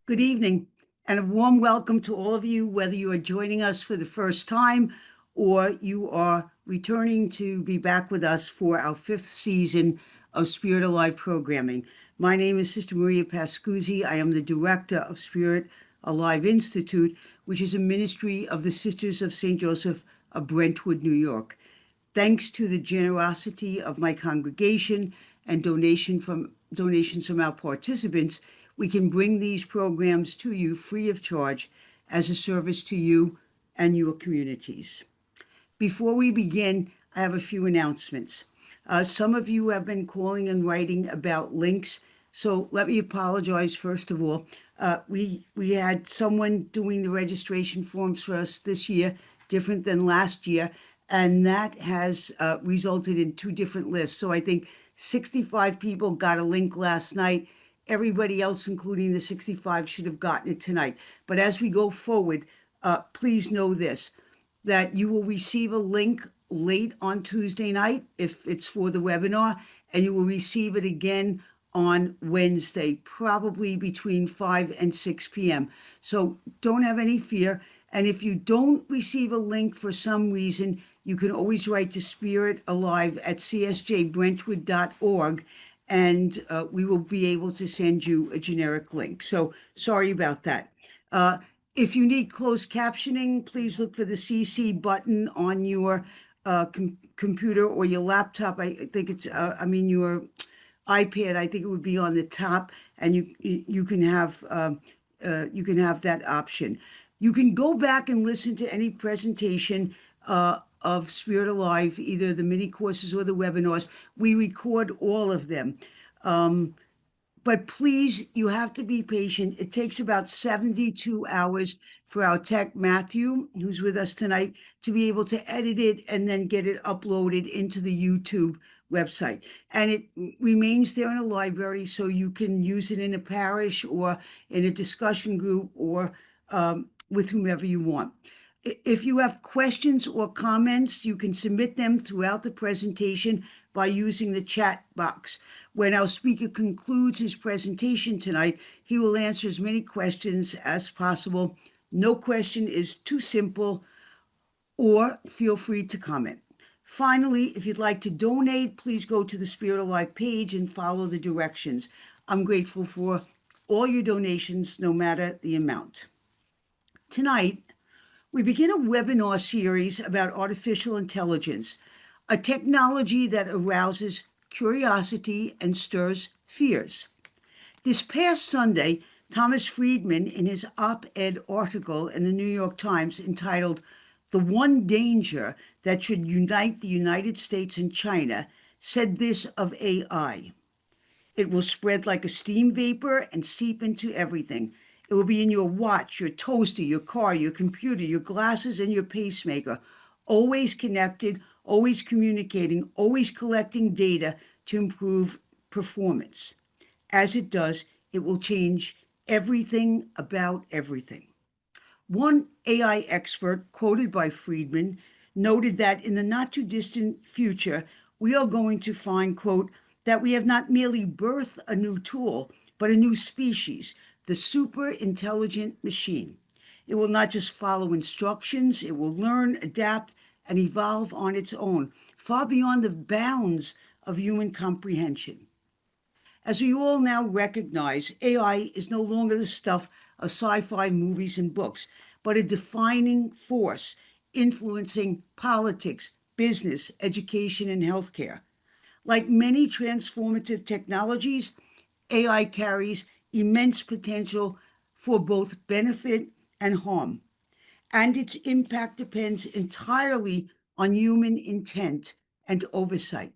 Good evening, and a warm welcome to all of you, whether you are joining us for the first time or you are returning to be back with us for our fifth season of Spirit Alive programming. My name is Sister Maria Pascuzzi. I am the director of Spirit Alive Institute, which is a ministry of the Sisters of St. Joseph of Brentwood, New York. Thanks to the generosity of my congregation and donations from our participants, we can bring these programs to you free of charge as a service to you and your communities. Before we begin, I have a few announcements. Some of you have been calling and writing about links, so let me apologize first of all. We had someone doing the registration forms for us this year, different than last year, and that has resulted in two different lists. So I think 65 people got a link last night. Everybody else, including the 65, should have gotten it tonight. But as we go forward, please know this, that you will receive a link late on Tuesday night if it's for the webinar, and you will receive it again on Wednesday, probably between 5 and 6 p.m. So don't have any fear. And if you don't receive a link for some reason, you can always write to Spirit Alive at csjbrentwood.org, and we will be able to send you a generic link. So sorry about that. If you need closed captioning, please look for the CC button on your computer or your laptop. I think it's, your iPad. I think it would be on the top, and you can have that option. You can go back and listen to any presentation of Spirit Alive, either the mini courses or the webinars. We record all of them. But please, you have to be patient. It takes about 72 hours for our tech, Matthew, who's with us tonight, to be able to edit it and then get it uploaded into the YouTube website. And it remains there in a library, so you can use it in a parish or in a discussion group or with whomever you want. If you have questions or comments, you can submit them throughout the presentation by using the chat box. When our speaker concludes his presentation tonight, he will answer as many questions as possible. No question is too simple, or feel free to comment. Finally, if you'd like to donate, please go to the Spirit Alive page and follow the directions. I'm grateful for all your donations, no matter the amount. Tonight, we begin a webinar series about artificial intelligence, a technology that arouses curiosity and stirs fears. This past Sunday, Thomas Friedman, in his op-ed article in the New York Times entitled "The One Danger That Should Unite the United States and China," said this of AI. "It will spread like a steam vapor and seep into everything. It will be in your watch, your toaster, your car, your computer, your glasses, and your pacemaker, always connected, always communicating, always collecting data to improve performance. As it does, it will change everything about everything." One AI expert, quoted by Friedman, noted that in the not-too-distant future, we are going to find, quote, "that we have not merely birthed a new tool, but a new species, the super intelligent machine. It will not just follow instructions, it will learn, adapt, and evolve on its own, far beyond the bounds of human comprehension." As we all now recognize, AI is no longer the stuff of sci-fi movies and books, but a defining force influencing politics, business, education, and healthcare. Like many transformative technologies, AI carries immense potential for both benefit and harm, and its impact depends entirely on human intent and oversight.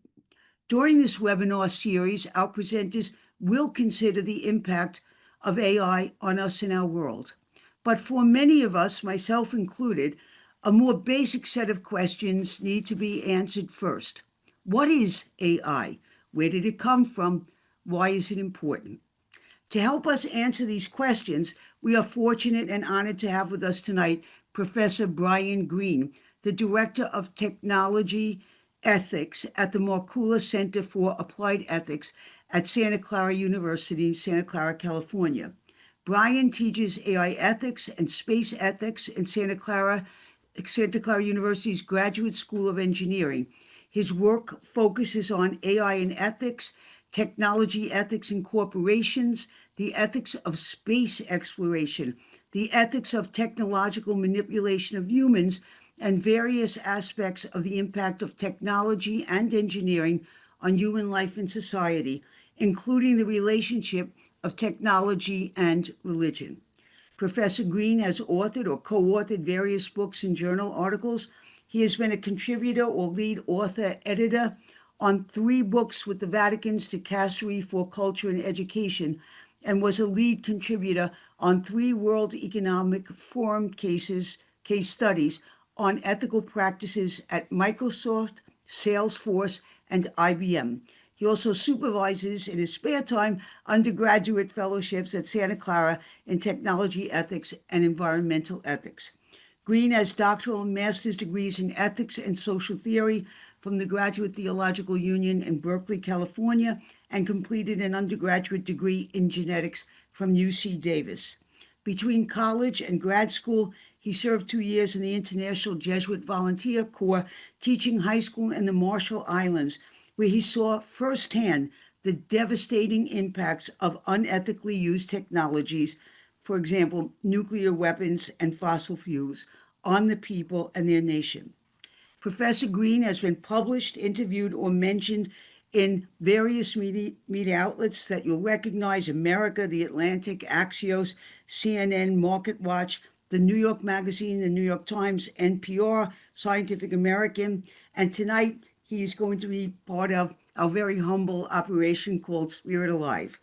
During this webinar series, our presenters will consider the impact of AI on us and our world. But for many of us, myself included, a more basic set of questions need to be answered first. What is AI? Where did it come from? Why is it important? To help us answer these questions, we are fortunate and honored to have with us tonight Professor Brian Greene, the Director of Technology Ethics at the Markkula Center for Applied Ethics at Santa Clara University, Santa Clara, California. Brian teaches AI ethics and space ethics in Santa Clara University's Graduate School of Engineering. His work focuses on AI and ethics, technology ethics in corporations, the ethics of space exploration, the ethics of technological manipulation of humans, and various aspects of the impact of technology and engineering on human life and society, including the relationship of technology and religion. Professor Green has authored or co-authored various books and journal articles. He has been a contributor or lead author editor on 3 books with the Vatican's Dicastery for Culture and Education, and was a lead contributor on 3 World Economic Forum case studies on ethical practices at Microsoft, Salesforce, and IBM. He also supervises in his spare time undergraduate fellowships at Santa Clara in technology ethics and environmental ethics. Green has doctoral and master's degrees in ethics and social theory from the Graduate Theological Union in Berkeley, California, and completed an undergraduate degree in genetics from UC Davis. Between college and grad school, he served 2 years in the International Jesuit Volunteer Corps, teaching high school in the Marshall Islands, where he saw firsthand the devastating impacts of unethically used technologies, for example, nuclear weapons and fossil fuels, on the people and their nation. Professor Green has been published, interviewed, or mentioned in various media outlets that you'll recognize: America, The Atlantic, Axios, CNN, MarketWatch, the New York Magazine, the New York Times, NPR, Scientific American, and tonight he's going to be part of a very humble operation called Spirit Alive.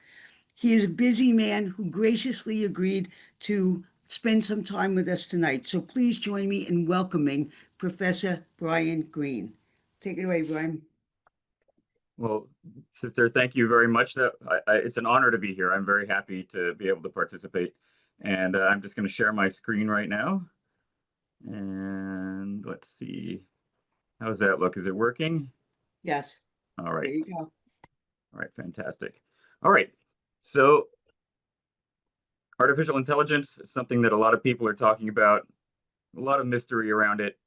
He is a busy man who graciously agreed to spend some time with us tonight. So please join me in welcoming Professor Brian Green. Take it away, Brian. Well, sister, thank you very much. It's an honor to be here. I'm very happy to be able to participate. And I'm just going to share my screen right now. And let's see. How does that look? Is it working? Yes. All right. There you go. All right, fantastic. All right. So artificial intelligence is something that a lot of people are talking about, a lot of mystery around it.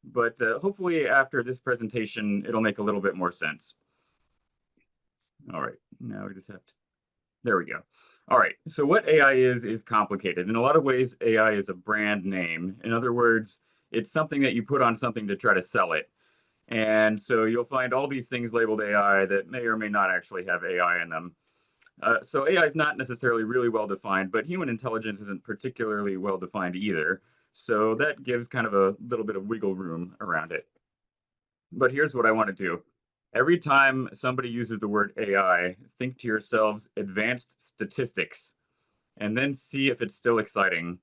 But hopefully after this presentation, it'll make a little bit more sense. All right, now we just have to, there we go. All right, so what AI is complicated. In a lot of ways, AI is a brand name. In other words, it's something that you put on something to try to sell it. And so you'll find all these things labeled AI that may or may not actually have AI in them. So AI is not necessarily really well defined, but human intelligence isn't particularly well defined either. So that gives kind of a little bit of wiggle room around it. But here's what I want to do. Every time somebody uses the word AI, think to yourselves advanced statistics, and then see if it's still exciting.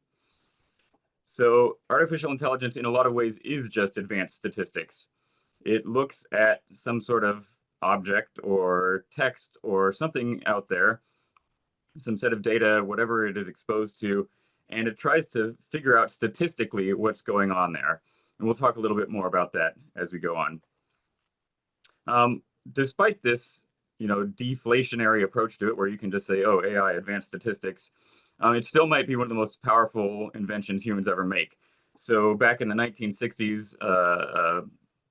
So artificial intelligence in a lot of ways is just advanced statistics. It looks at some sort of object or text or something out there, some set of data, whatever it is exposed to, and it tries to figure out statistically what's going on there. And we'll talk a little bit more about that as we go on. Despite this, deflationary approach to it, where you can just say, oh, AI, advanced statistics, it still might be one of the most powerful inventions humans ever make. So back in the 1960s,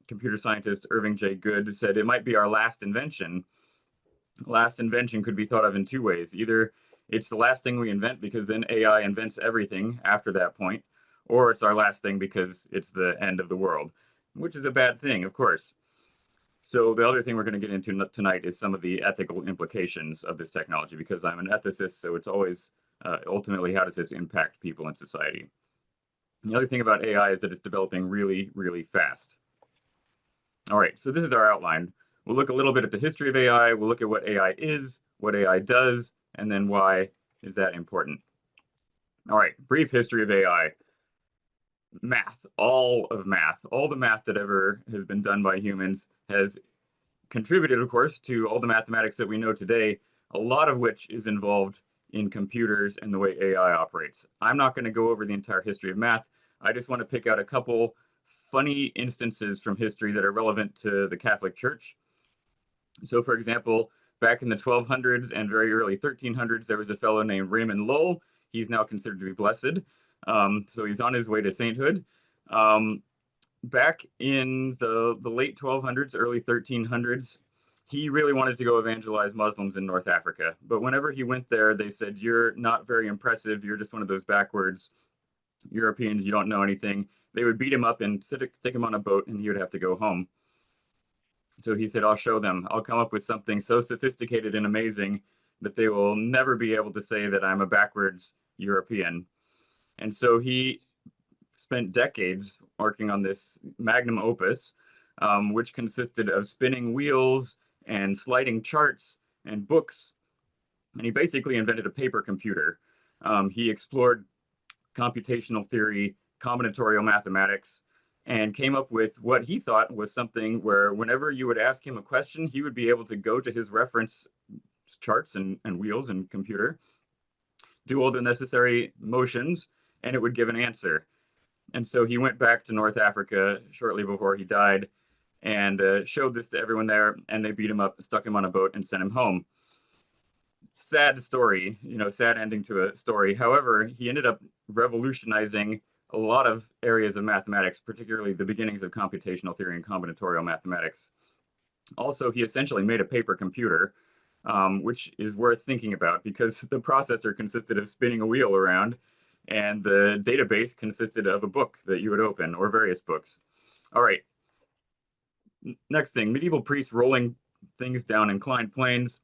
computer scientist Irving J. Good said it might be our last invention. Last invention could be thought of in 2 ways. Either it's the last thing we invent because then AI invents everything after that point, or it's our last thing because it's the end of the world, which is a bad thing, of course. So the other thing we're going to get into tonight is some of the ethical implications of this technology, because I'm an ethicist, so it's always ultimately, how does this impact people in society? And the other thing about AI is that it's developing really, really fast. All right, so this is our outline. We'll look a little bit at the history of AI. We'll look at what AI is, what AI does, and then why is that important. All right, brief history of AI. Math, all the math that ever has been done by humans has contributed, of course, to all the mathematics that we know today, a lot of which is involved in computers and the way AI operates. I'm not going to go over the entire history of math. I just want to pick out a couple funny instances from history that are relevant to the Catholic Church. So, for example, back in the 1200s and very early 1300s, there was a fellow named Raymond Lull. He's now considered to be blessed. So he's on his way to sainthood. Back in the late 1200s, early 1300s, he really wanted to go evangelize Muslims in North Africa. But whenever he went there, they said, "You're not very impressive. You're just one of those backwards Europeans. You don't know anything." They would beat him up and stick him on a boat, and he would have to go home. So he said, "I'll show them. I'll come up with something so sophisticated and amazing that they will never be able to say that I'm a backwards European." And so he spent decades working on this magnum opus, which consisted of spinning wheels and sliding charts and books. And he basically invented a paper computer. He explored computational theory, combinatorial mathematics, and came up with what he thought was something where whenever you would ask him a question, he would be able to go to his reference charts and wheels and computer, do all the necessary motions, and it would give an answer. And so he went back to North Africa shortly before he died and showed this to everyone there, and they beat him up, stuck him on a boat, and sent him home. Sad story, sad ending to a story. However, he ended up revolutionizing a lot of areas of mathematics, particularly the beginnings of computational theory and combinatorial mathematics. Also, he essentially made a paper computer, which is worth thinking about because the processor consisted of spinning a wheel around, and the database consisted of a book that you would open, or various books. All right. Next thing, medieval priests rolling things down inclined planes.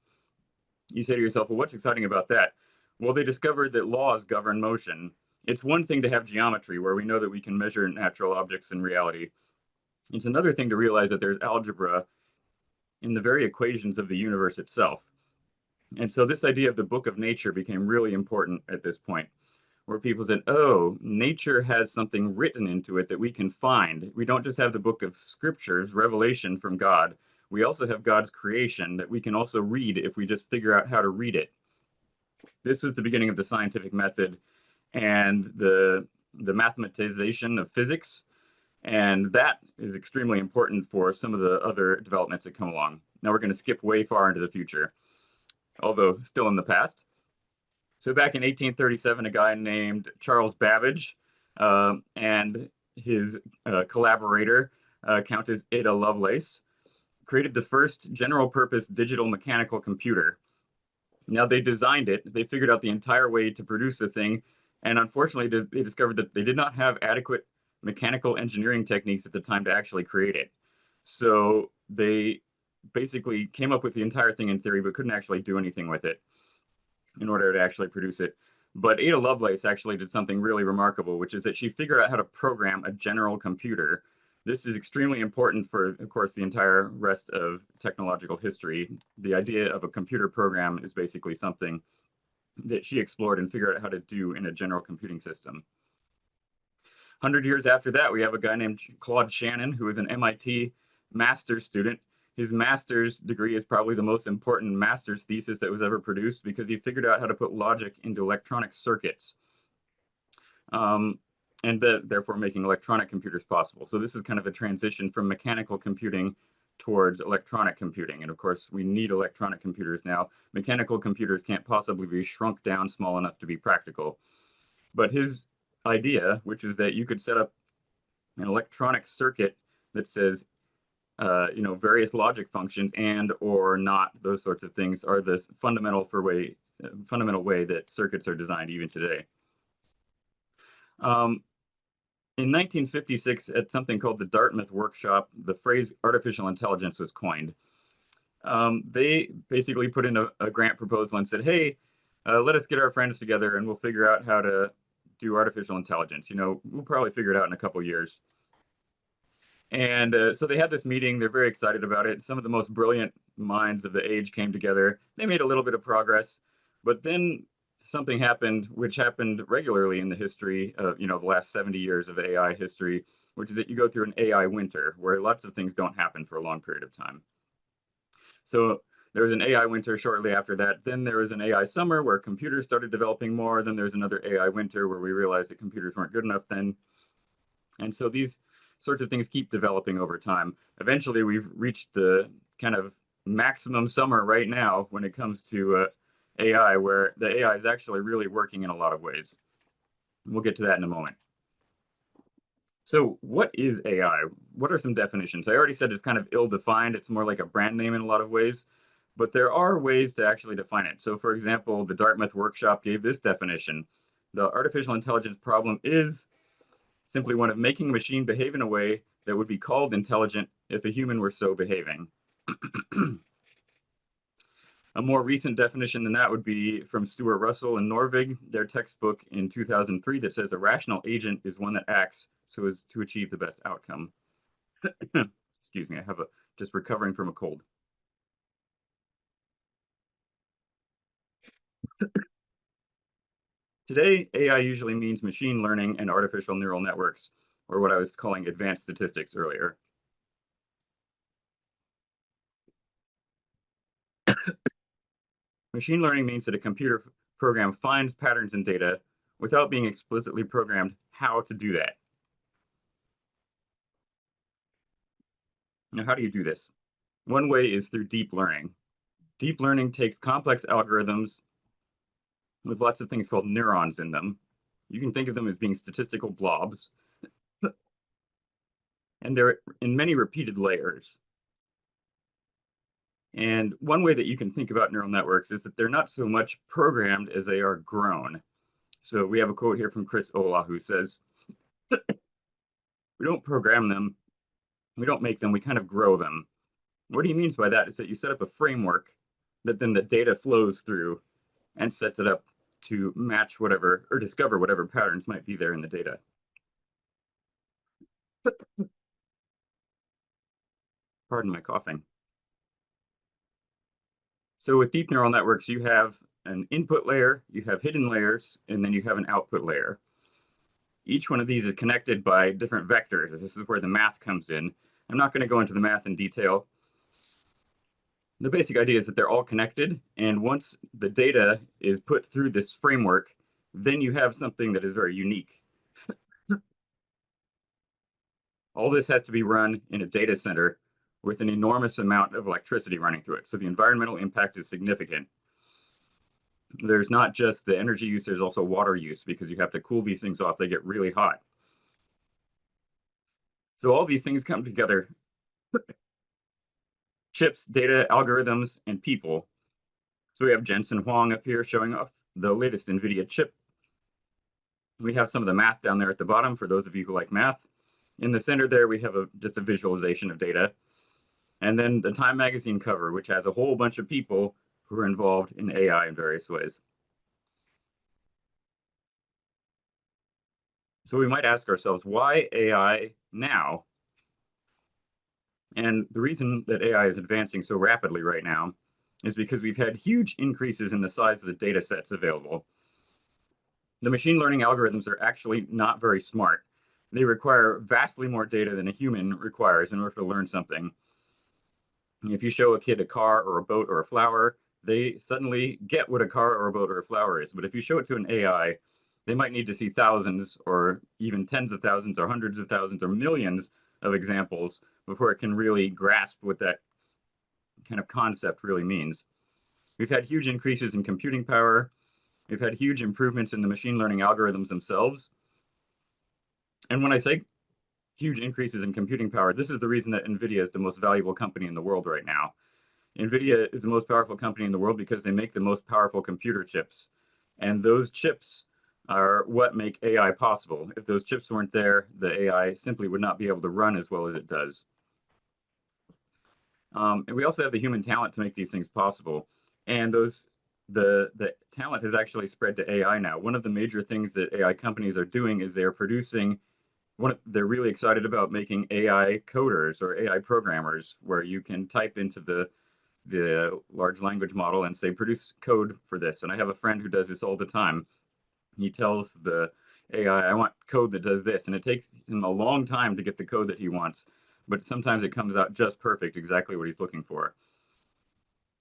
You say to yourself, well, what's exciting about that? Well, they discovered that laws govern motion. It's one thing to have geometry, where we know that we can measure natural objects in reality. It's another thing to realize that there's algebra in the very equations of the universe itself. And so this idea of the book of nature became really important at this point, where people said, oh, nature has something written into it that we can find. We don't just have the book of scriptures, revelation from God. We also have God's creation that we can also read if we just figure out how to read it. This was the beginning of the scientific method and the mathematization of physics. And that is extremely important for some of the other developments that come along. Now we're going to skip way far into the future, although still in the past. So back in 1837, a guy named Charles Babbage and his collaborator, Countess Ada Lovelace, created the first general-purpose digital mechanical computer. Now they designed it, they figured out the entire way to produce the thing, and unfortunately they discovered that they did not have adequate mechanical engineering techniques at the time to actually create it. So they basically came up with the entire thing in theory, but couldn't actually do anything with it in order to actually produce it. But Ada Lovelace actually did something really remarkable, which is that she figured out how to program a general computer. This is extremely important for, of course, the entire rest of technological history. The idea of a computer program is basically something that she explored and figured out how to do in a general computing system. 100 years after that, we have a guy named Claude Shannon, who is an MIT master's student. His master's degree is probably the most important master's thesis that was ever produced because he figured out how to put logic into electronic circuits. And therefore making electronic computers possible. So this is kind of a transition from mechanical computing towards electronic computing. And of course, we need electronic computers now. Mechanical computers can't possibly be shrunk down small enough to be practical. But his idea, which is that you could set up an electronic circuit that says, various logic functions and or not, those sorts of things, are the fundamental way that circuits are designed even today. In 1956, at something called the Dartmouth Workshop, the phrase artificial intelligence was coined. They basically put in a grant proposal and said, hey, let us get our friends together and we'll figure out how to do artificial intelligence. We'll probably figure it out in a couple of years. And so they had this meeting. They're very excited about it. Some of the most brilliant minds of the age came together. They made a little bit of progress, but then something happened, which happened regularly in the history of, the last 70 years of AI history, which is that you go through an AI winter where lots of things don't happen for a long period of time. So there was an AI winter shortly after that. Then there was an AI summer where computers started developing more. Then there's another AI winter where we realized that computers weren't good enough then. And so these sorts of things keep developing over time. Eventually, we've reached the kind of maximum summer right now when it comes to AI, where the AI is actually really working in a lot of ways. We'll get to that in a moment. So what is AI? What are some definitions? I already said it's kind of ill-defined. It's more like a brand name in a lot of ways, but there are ways to actually define it. So for example, the Dartmouth workshop gave this definition. The artificial intelligence problem is simply one of making a machine behave in a way that would be called intelligent if a human were so behaving. A more recent definition than that would be from Stuart Russell and Norvig, their textbook in 2003 that says a rational agent is one that acts so as to achieve the best outcome. Excuse me, I have just recovering from a cold. Today, AI usually means machine learning and artificial neural networks, or what I was calling advanced statistics earlier. Machine learning means that a computer program finds patterns in data without being explicitly programmed how to do that. Now, how do you do this? One way is through deep learning. Deep learning takes complex algorithms with lots of things called neurons in them. You can think of them as being statistical blobs. And they're in many repeated layers. And one way that you can think about neural networks is that they're not so much programmed as they are grown. So we have a quote here from Chris Olah who says, we don't program them, we don't make them, we kind of grow them. What he means by that is that you set up a framework that then the data flows through and sets it up to match whatever or discover whatever patterns might be there in the data. Pardon my coughing. So with deep neural networks, you have an input layer, you have hidden layers, and then you have an output layer. Each one of these is connected by different vectors. This is where the math comes in. I'm not going to go into the math in detail. The basic idea is that they're all connected, and once the data is put through this framework, then you have something that is very unique. All this has to be run in a data center with an enormous amount of electricity running through it. So the environmental impact is significant. There's not just the energy use, there's also water use because you have to cool these things off. They get really hot. So all these things come together. Chips, data, algorithms, and people. So we have Jensen Huang up here showing off the latest NVIDIA chip. We have some of the math down there at the bottom for those of you who like math. In the center there, we have just a visualization of data. And then the Time magazine cover, which has a whole bunch of people who are involved in AI in various ways. So we might ask ourselves, why AI now? And the reason that AI is advancing so rapidly right now is because we've had huge increases in the size of the data sets available. The machine learning algorithms are actually not very smart. They require vastly more data than a human requires in order to learn something. If you show a kid a car or a boat or a flower, they suddenly get what a car or a boat or a flower is. But if you show it to an AI, they might need to see thousands or even tens of thousands or hundreds of thousands or millions of examples before it can really grasp what that kind of concept really means. We've had huge increases in computing power. We've had huge improvements in the machine learning algorithms themselves. And when I say huge increases in computing power, this is the reason that NVIDIA is the most valuable company in the world right now. NVIDIA is the most powerful company in the world because they make the most powerful computer chips. And those chips are what make AI possible. If those chips weren't there, the AI simply would not be able to run as well as it does. And we also have the human talent to make these things possible. And the talent has actually spread to AI now. One of the major things that AI companies are doing is they're producing they're really excited about making AI coders or AI programmers, where you can type into the large language model and say, produce code for this. And I have a friend who does this all the time. He tells the AI, I want code that does this. And it takes him a long time to get the code that he wants, but sometimes it comes out just perfect, exactly what he's looking for.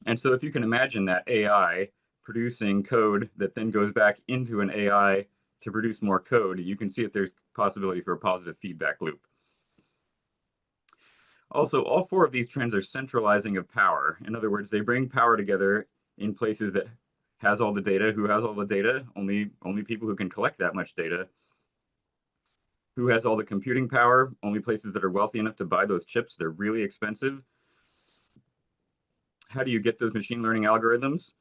And so if you can imagine that AI producing code that then goes back into an AI to produce more code, you can see that there's possibility for a positive feedback loop. Also, all four of these trends are centralizing of power. In other words, they bring power together in places that has all the data? Who has all the data? Only people who can collect that much data. Who has all the computing power? Only places that are wealthy enough to buy those chips. They're really expensive. How do you get those machine learning algorithms?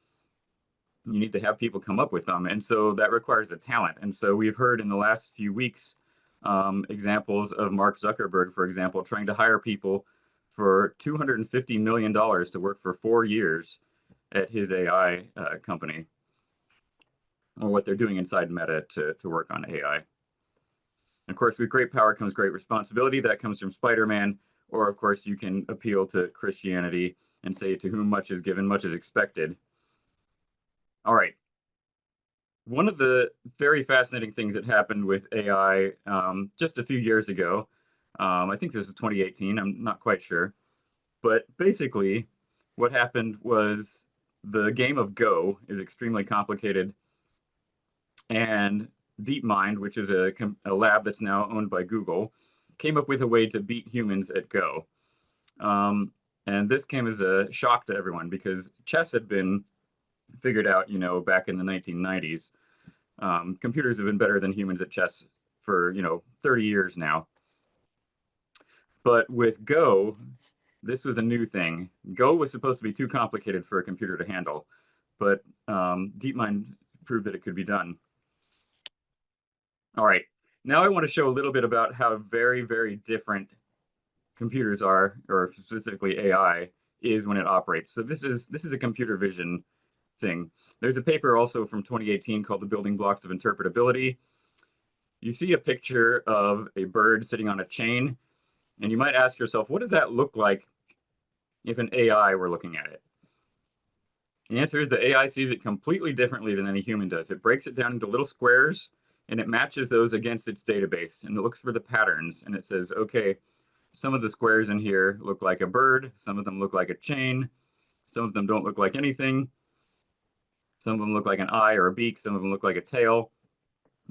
You need to have people come up with them. And so that requires a talent. And so we've heard in the last few weeks examples of Mark Zuckerberg, for example, trying to hire people for $250 million to work for 4 years at his AI company, or what they're doing inside Meta to work on AI. Of course, with great power comes great responsibility. That comes from Spider-Man. Or, of course, you can appeal to Christianity and say, to whom much is given, much is expected. All right. One of the very fascinating things that happened with AI just a few years ago, I think this is 2018, I'm not quite sure. But basically, what happened was the game of Go is extremely complicated. And DeepMind, which is a lab that's now owned by Google, came up with a way to beat humans at Go. And this came as a shock to everyone because chess had been figured out, back in the 1990s. Computers have been better than humans at chess for, 30 years now. But with Go, this was a new thing. Go was supposed to be too complicated for a computer to handle, but DeepMind proved that it could be done. All right, now I want to show a little bit about how very, very different computers are, or specifically AI, is when it operates. So this is a computer vision thing. There's a paper also from 2018 called The Building Blocks of Interpretability. You see a picture of a bird sitting on a chain, and you might ask yourself, what does that look like if an AI were looking at it? The answer is the AI sees it completely differently than any human does. It breaks it down into little squares, and it matches those against its database, and it looks for the patterns, and it says, okay, some of the squares in here look like a bird, some of them look like a chain, some of them don't look like anything, some of them look like an eye or a beak, some of them look like a tail.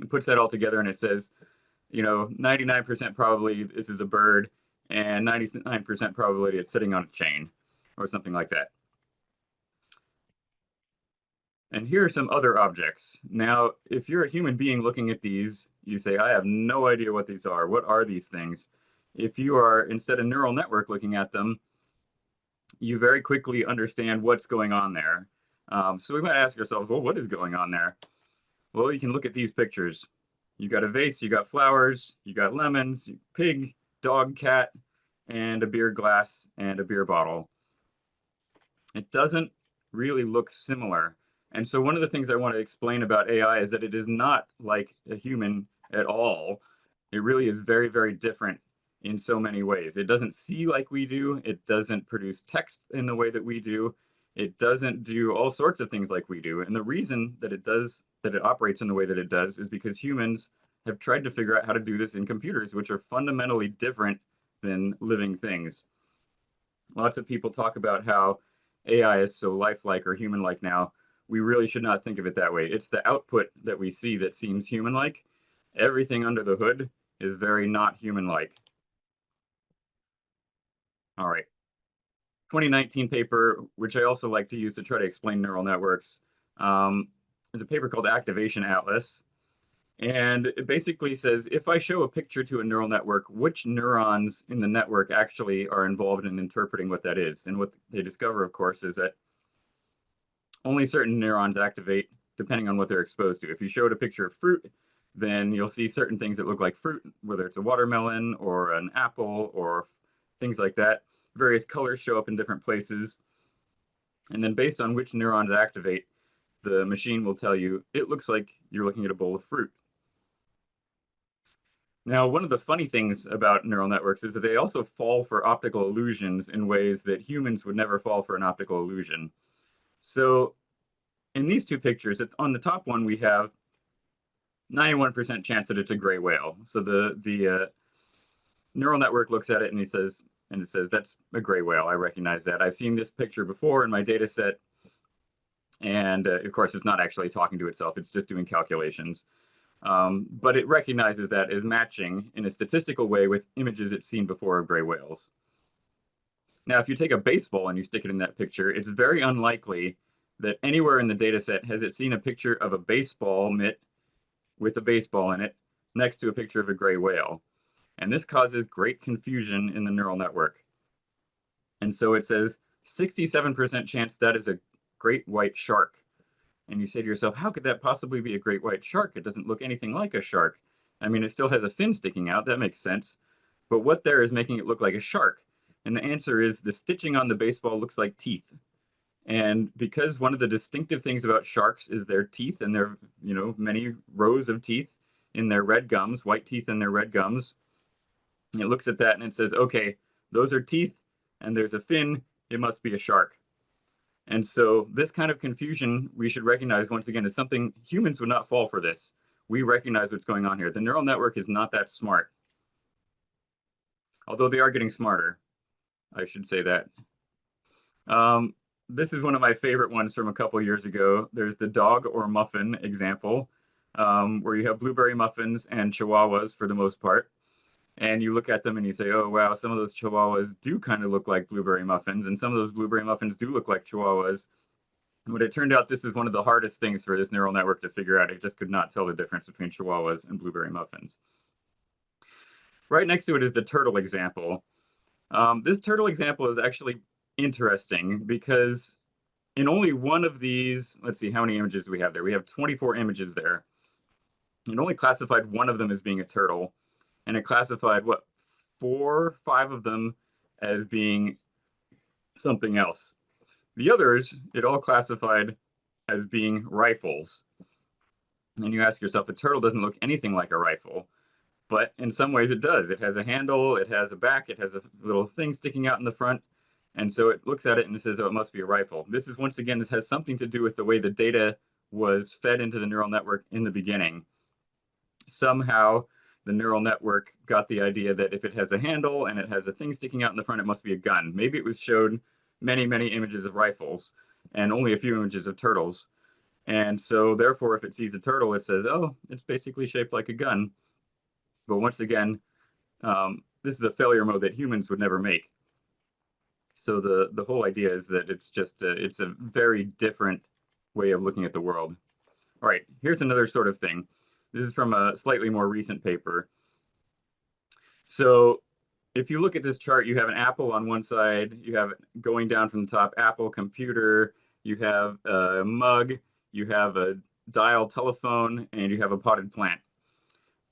It puts that all together and it says, 99% probably this is a bird, and 99% probability it's sitting on a chain, or something like that. And here are some other objects. Now, if you're a human being looking at these, you say, I have no idea what these are. What are these things? If you are, instead of neural network looking at them, you very quickly understand what's going on there. So we might ask ourselves, well, what is going on there? Well, you can look at these pictures. You got a vase, you got flowers, you got lemons, pig, dog, cat, and a beer glass and a beer bottle. It doesn't really look similar. And so one of the things I want to explain about AI is that it is not like a human at all. It really is very, very different in so many ways. It doesn't see like we do. It doesn't produce text in the way that we do. It doesn't do all sorts of things like we do. And the reason that it operates in the way that it does is because humans have tried to figure out how to do this in computers, which are fundamentally different than living things. Lots of people talk about how AI is so lifelike or human-like now. We really should not think of it that way. It's the output that we see that seems human-like. Everything under the hood is very not human-like. All right. 2019 paper, which I also like to use to try to explain neural networks, is a paper called Activation Atlas. And it basically says, if I show a picture to a neural network, which neurons in the network actually are involved in interpreting what that is? And what they discover, of course, is that only certain neurons activate depending on what they're exposed to. If you showed a picture of fruit, then you'll see certain things that look like fruit, whether it's a watermelon or an apple or things like that. Various colors show up in different places. And then based on which neurons activate, the machine will tell you, it looks like you're looking at a bowl of fruit. Now, one of the funny things about neural networks is that they also fall for optical illusions in ways that humans would never fall for an optical illusion. So in these two pictures, on the top one, we have 91% chance that it's a gray whale. So the neural network looks at it and it says, that's a gray whale. I recognize that. I've seen this picture before in my data set. And of course, it's not actually talking to itself. It's just doing calculations. But it recognizes that as matching in a statistical way with images it's seen before of gray whales. Now, if you take a baseball and you stick it in that picture, it's very unlikely that anywhere in the data set has it seen a picture of a baseball mitt with a baseball in it next to a picture of a gray whale. And this causes great confusion in the neural network. And so it says 67% chance that is a great white shark. And you say to yourself, how could that possibly be a great white shark? It doesn't look anything like a shark. I mean, it still has a fin sticking out. That makes sense. But what there is making it look like a shark? And the answer is the stitching on the baseball looks like teeth. And because one of the distinctive things about sharks is their teeth and their, many rows of teeth in their red gums, white teeth in their red gums, it looks at that and it says, okay, those are teeth and there's a fin, it must be a shark. And so this kind of confusion we should recognize once again as something humans would not fall for this. We recognize what's going on here. The neural network is not that smart. Although they are getting smarter, I should say that. This is one of my favorite ones from a couple years ago. There's the dog or muffin example, where you have blueberry muffins and chihuahuas for the most part. And you look at them and you say, oh, wow, some of those chihuahuas do kind of look like blueberry muffins, and some of those blueberry muffins do look like chihuahuas. But it turned out this is one of the hardest things for this neural network to figure out. It just could not tell the difference between chihuahuas and blueberry muffins. Right next to it is the turtle example. This turtle example is actually interesting because in only one of these, let's see, how many images do we have there? We have 24 images there. It only classified one of them as being a turtle. And it classified, 5 of them as being something else. The others, it all classified as being rifles. And you ask yourself, a turtle doesn't look anything like a rifle. But in some ways it does. It has a handle, it has a back, it has a little thing sticking out in the front. And so it looks at it and it says, oh, it must be a rifle. This is, once again, it has something to do with the way the data was fed into the neural network in the beginning. Somehow, the neural network got the idea that if it has a handle and it has a thing sticking out in the front, it must be a gun. Maybe it was showed many, many images of rifles and only a few images of turtles. And so therefore, if it sees a turtle, it says, oh, it's basically shaped like a gun. But once again, this is a failure mode that humans would never make. So the whole idea is that it's just it's a very different way of looking at the world. All right, here's another sort of thing. This is from a slightly more recent paper. So if you look at this chart, you have an apple on one side, you have going down from the top, Apple computer, you have a mug, you have a dial telephone, and you have a potted plant.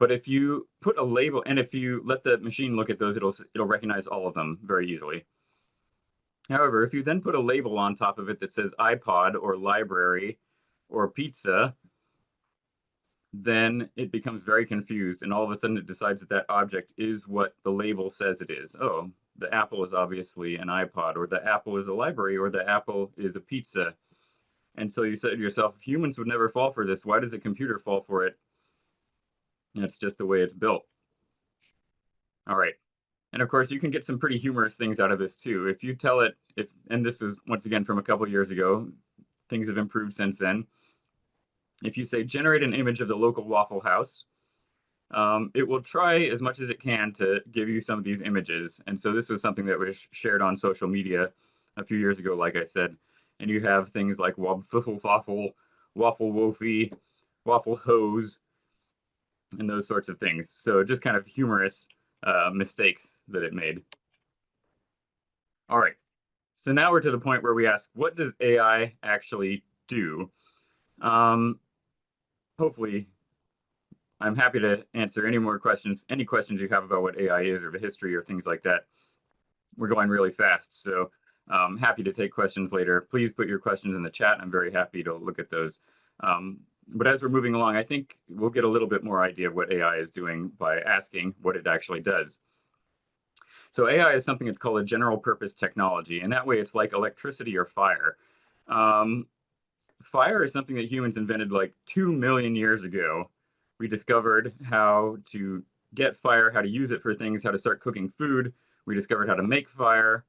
But if you put a label, and if you let the machine look at those, it'll recognize all of them very easily. However, if you then put a label on top of it that says iPod or library or pizza, then it becomes very confused, and all of a sudden it decides that that object is what the label says it is. Oh, the apple is obviously an iPod, or the apple is a library, or the apple is a pizza. And so you said to yourself, humans would never fall for this. Why does a computer fall for it? That's just the way it's built. All right. And of course, you can get some pretty humorous things out of this too. If you tell it, and this was once again from a couple of years ago, things have improved since then. If you say, generate an image of the local Waffle House, it will try as much as it can to give you some of these images. And so this was something that was shared on social media a few years ago, like I said. And you have things like Wobfiffle Waffle, Waffle Woofy, Waffle Hose, and those sorts of things. So just kind of humorous mistakes that it made. All right, so now we're to the point where we ask, what does AI actually do? Hopefully, I'm happy to answer any questions you have about what AI is or the history or things like that. We're going really fast, so I'm happy to take questions later. Please put your questions in the chat. I'm very happy to look at those. But as we're moving along, I think we'll get a little bit more idea of what AI is doing by asking what it actually does. So AI is something that's called a general purpose technology, and that way it's like electricity or fire. Fire is something that humans invented like 2 million years ago. We discovered how to get fire, how to use it for things, how to start cooking food. We discovered how to make fire.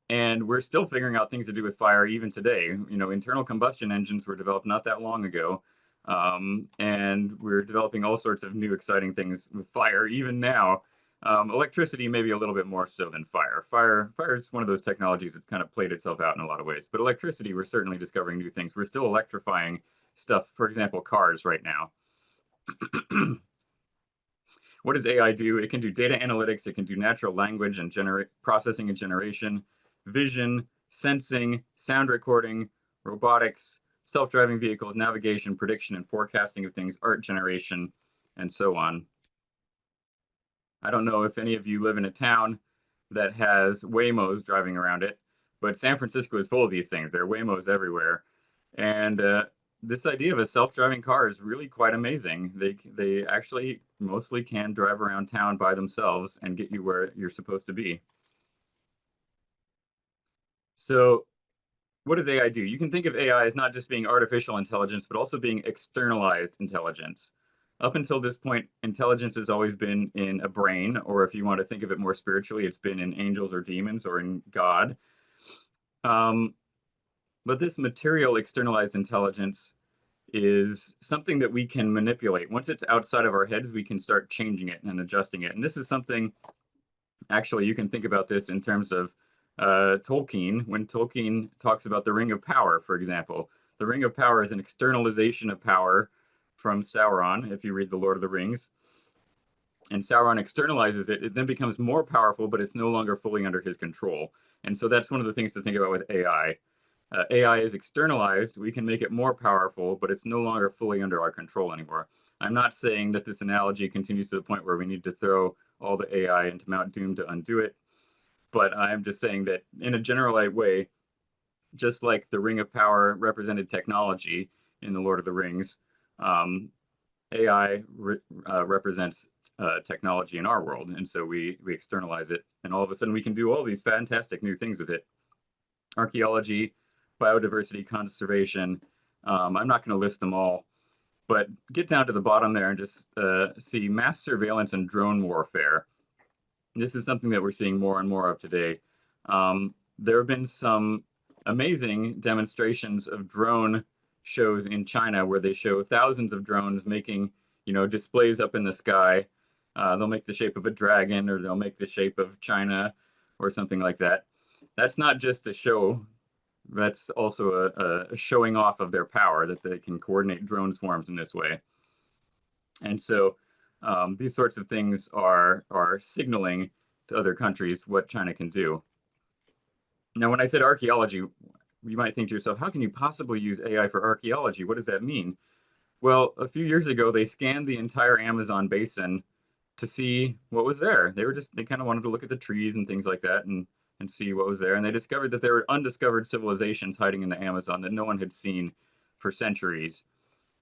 And we're still figuring out things to do with fire even today. You know, internal combustion engines were developed not that long ago. And we're developing all sorts of new exciting things with fire even now. Electricity maybe a little bit more so than fire. Fire is one of those technologies that's kind of played itself out in a lot of ways. But electricity, we're certainly discovering new things. We're still electrifying stuff, for example, cars right now. What does AI do? It can do data analytics, it can do natural language and processing and generation, vision, sensing, sound recording, robotics, self-driving vehicles, navigation, prediction and forecasting of things, art generation, and so on. I don't know if any of you live in a town that has Waymos driving around it, but San Francisco is full of these things. There are Waymos everywhere. And this idea of a self-driving car is really quite amazing. They actually mostly can drive around town by themselves and get you where you're supposed to be. So what does AI do? You can think of AI as not just being artificial intelligence, but also being externalized intelligence. Up until this point, intelligence has always been in a brain, or if you want to think of it more spiritually, it's been in angels or demons or in God. But this material externalized intelligence is something that we can manipulate. Once it's outside of our heads, we can start changing it and adjusting it. And this is something, actually, you can think about this in terms of Tolkien. When Tolkien talks about the Ring of Power, for example, the Ring of Power is an externalization of power from Sauron, if you read The Lord of the Rings. And Sauron externalizes it, it then becomes more powerful, but it's no longer fully under his control. And so that's one of the things to think about with AI. AI is externalized, we can make it more powerful, but it's no longer fully under our control anymore. I'm not saying that this analogy continues to the point where we need to throw all the AI into Mount Doom to undo it, but I'm just saying that in a general way, just like the Ring of Power represented technology in The Lord of the Rings, AI represents technology in our world, and so we externalize it, and all of a sudden we can do all these fantastic new things with it. Archaeology, biodiversity, conservation. I'm not going to list them all, but get down to the bottom there and just see mass surveillance and drone warfare. This is something that we're seeing more and more of today. There have been some amazing demonstrations of drone shows in China where they show thousands of drones making, displays up in the sky. They'll make the shape of a dragon, or they'll make the shape of China or something like that. That's not just a show. That's also a showing off of their power, that they can coordinate drone swarms in this way. And so these sorts of things are signaling to other countries what China can do. Now, when I said archaeology, you might think to yourself, how can you possibly use AI for archaeology? What does that mean? Well, a few years ago, they scanned the entire Amazon basin to see what was there. They kind of wanted to look at the trees and things like that and see what was there. And they discovered that there were undiscovered civilizations hiding in the Amazon that no one had seen for centuries.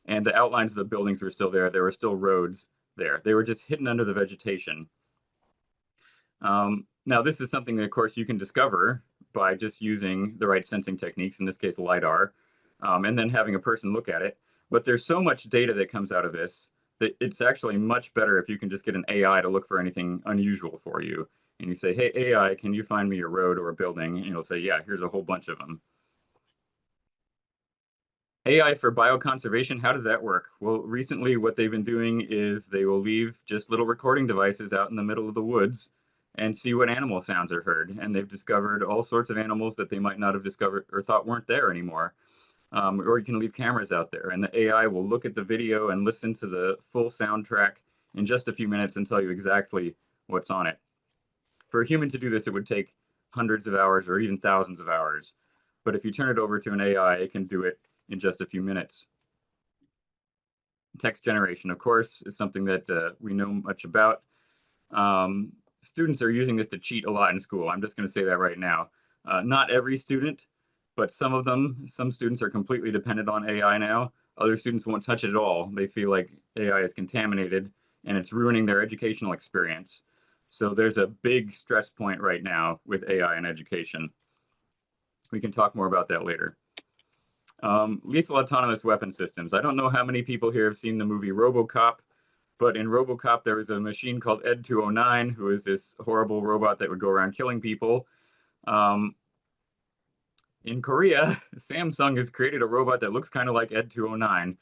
And the outlines of the buildings were still there. There were still roads there. They were just hidden under the vegetation. Now, this is something that, of course, you can discover by just using the right sensing techniques, in this case, LiDAR, and then having a person look at it. But there's so much data that comes out of this that it's actually much better if you can just get an AI to look for anything unusual for you. And you say, hey, AI, can you find me a road or a building? And it'll say, yeah, here's a whole bunch of them. AI for bioconservation, how does that work? Well, recently what they've been doing is they will leave just little recording devices out in the middle of the woods and see what animal sounds are heard. And they've discovered all sorts of animals that they might not have discovered or thought weren't there anymore. Or you can leave cameras out there, and the AI will look at the video and listen to the full soundtrack in just a few minutes and tell you exactly what's on it. For a human to do this, it would take hundreds of hours or even thousands of hours. But if you turn it over to an AI, it can do it in just a few minutes. Text generation, of course, is something that we know much about. Students are using this to cheat a lot in school. I'm just going to say that right now. Not every student, but some students are completely dependent on AI now. Other students won't touch it at all. They feel like AI is contaminated and it's ruining their educational experience. So there's a big stress point right now with AI in education. We can talk more about that later. Lethal autonomous weapon systems. I don't know how many people here have seen the movie RoboCop, but in RoboCop there was a machine called Ed 209, who is this horrible robot that would go around killing people. In Korea, Samsung has created a robot that looks kind of like Ed 209.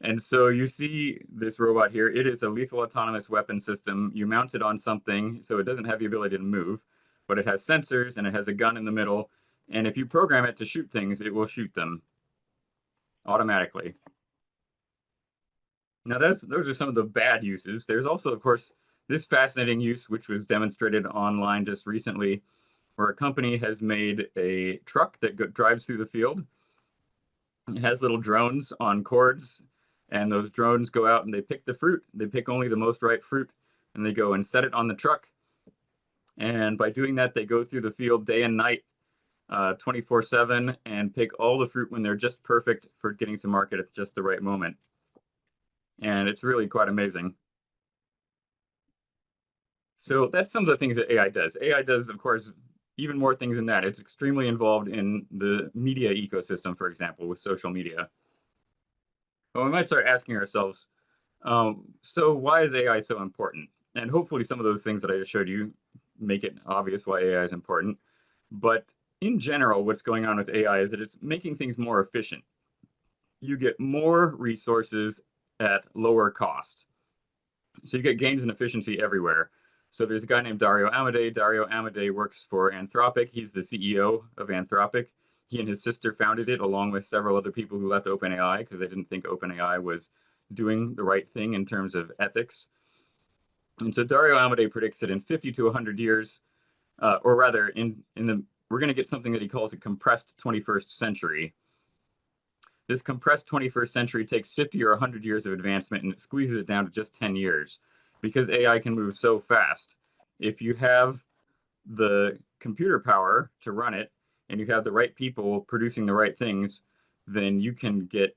And so you see this robot here. It is a lethal autonomous weapon system. You mount it on something, so it doesn't have the ability to move, but it has sensors and it has a gun in the middle. And if you program it to shoot things, it will shoot them automatically. Now, those are some of the bad uses. There's also, of course, this fascinating use, which was demonstrated online just recently, where a company has made a truck that drives through the field. It has little drones on cords, and those drones go out and they pick the fruit. They pick only the most ripe fruit, and they go and set it on the truck. And by doing that, they go through the field day and night, 24/7, and pick all the fruit when they're just perfect for getting to market at just the right moment. And it's really quite amazing. So that's some of the things that AI does. AI does, of course, even more things than that. It's extremely involved in the media ecosystem, for example, with social media. But we might start asking ourselves, so why is AI so important? And hopefully some of those things that I just showed you make it obvious why AI is important. But in general, what's going on with AI is that it's making things more efficient. You get more resources at lower cost. So you get gains in efficiency everywhere. So there's a guy named Dario Amodei. Dario Amodei works for Anthropic. He's the CEO of Anthropic. He and his sister founded it along with several other people who left OpenAI because they didn't think OpenAI was doing the right thing in terms of ethics. And so Dario Amodei predicts that in 50 to 100 years, or rather, we're going to get something that he calls a compressed 21st century. This compressed 21st century takes 50 or 100 years of advancement and it squeezes it down to just 10 years because AI can move so fast. If you have the computer power to run it and you have the right people producing the right things, then you can get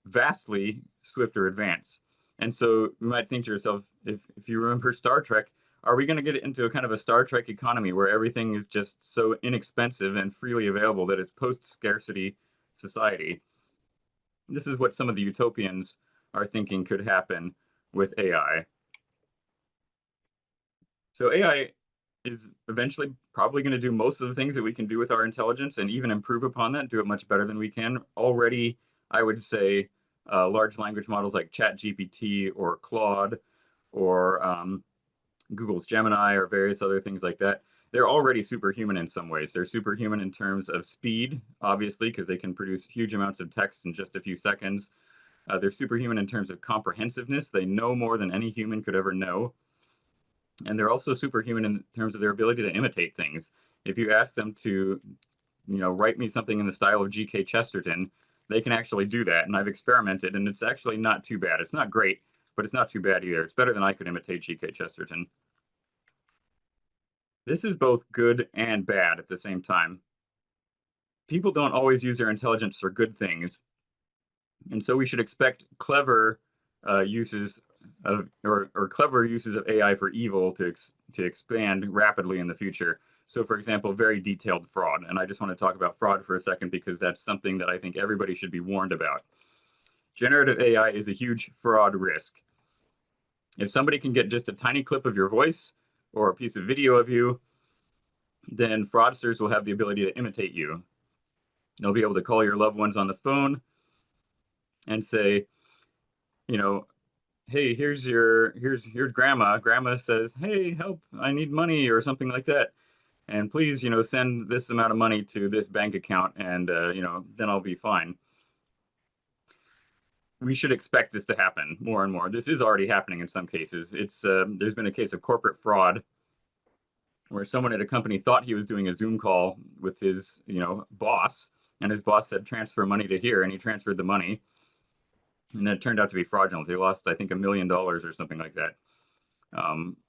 vastly swifter advance. And so you might think to yourself, if you remember Star Trek, are we going to get into a kind of a Star Trek economy where everything is just so inexpensive and freely available that it's post-scarcity society? This is what some of the utopians are thinking could happen with AI. So AI is eventually probably going to do most of the things that we can do with our intelligence and even improve upon that, do it much better than we can. Already, I would say large language models like ChatGPT or Claude or Google's Gemini or various other things like that, they're already superhuman in some ways. They're superhuman in terms of speed, obviously, because they can produce huge amounts of text in just a few seconds. They're superhuman in terms of comprehensiveness. They know more than any human could ever know. And they're also superhuman in terms of their ability to imitate things. If you ask them to, write me something in the style of G.K. Chesterton, they can actually do that. And I've experimented, and it's actually not too bad. It's not great, but it's not too bad either. It's better than I could imitate G.K. Chesterton. This is both good and bad at the same time. People don't always use their intelligence for good things. And so we should expect clever uses of or clever uses of AI for evil to expand rapidly in the future. So, for example, very detailed fraud. And I just want to talk about fraud for a second because that's something that I think everybody should be warned about. Generative AI is a huge fraud risk. If somebody can get just a tiny clip of your voice or a piece of video of you, then fraudsters will have the ability to imitate you. They'll be able to call your loved ones on the phone and say, hey, here's grandma. Grandma says, hey, help, I need money or something like that. And please, send this amount of money to this bank account and, then I'll be fine. We should expect this to happen more and more. This is already happening in some cases. There's been a case of corporate fraud where someone at a company thought he was doing a Zoom call with his, boss, and his boss said, transfer money to here, and he transferred the money. And it turned out to be fraudulent. They lost, I think, $1 million or something like that.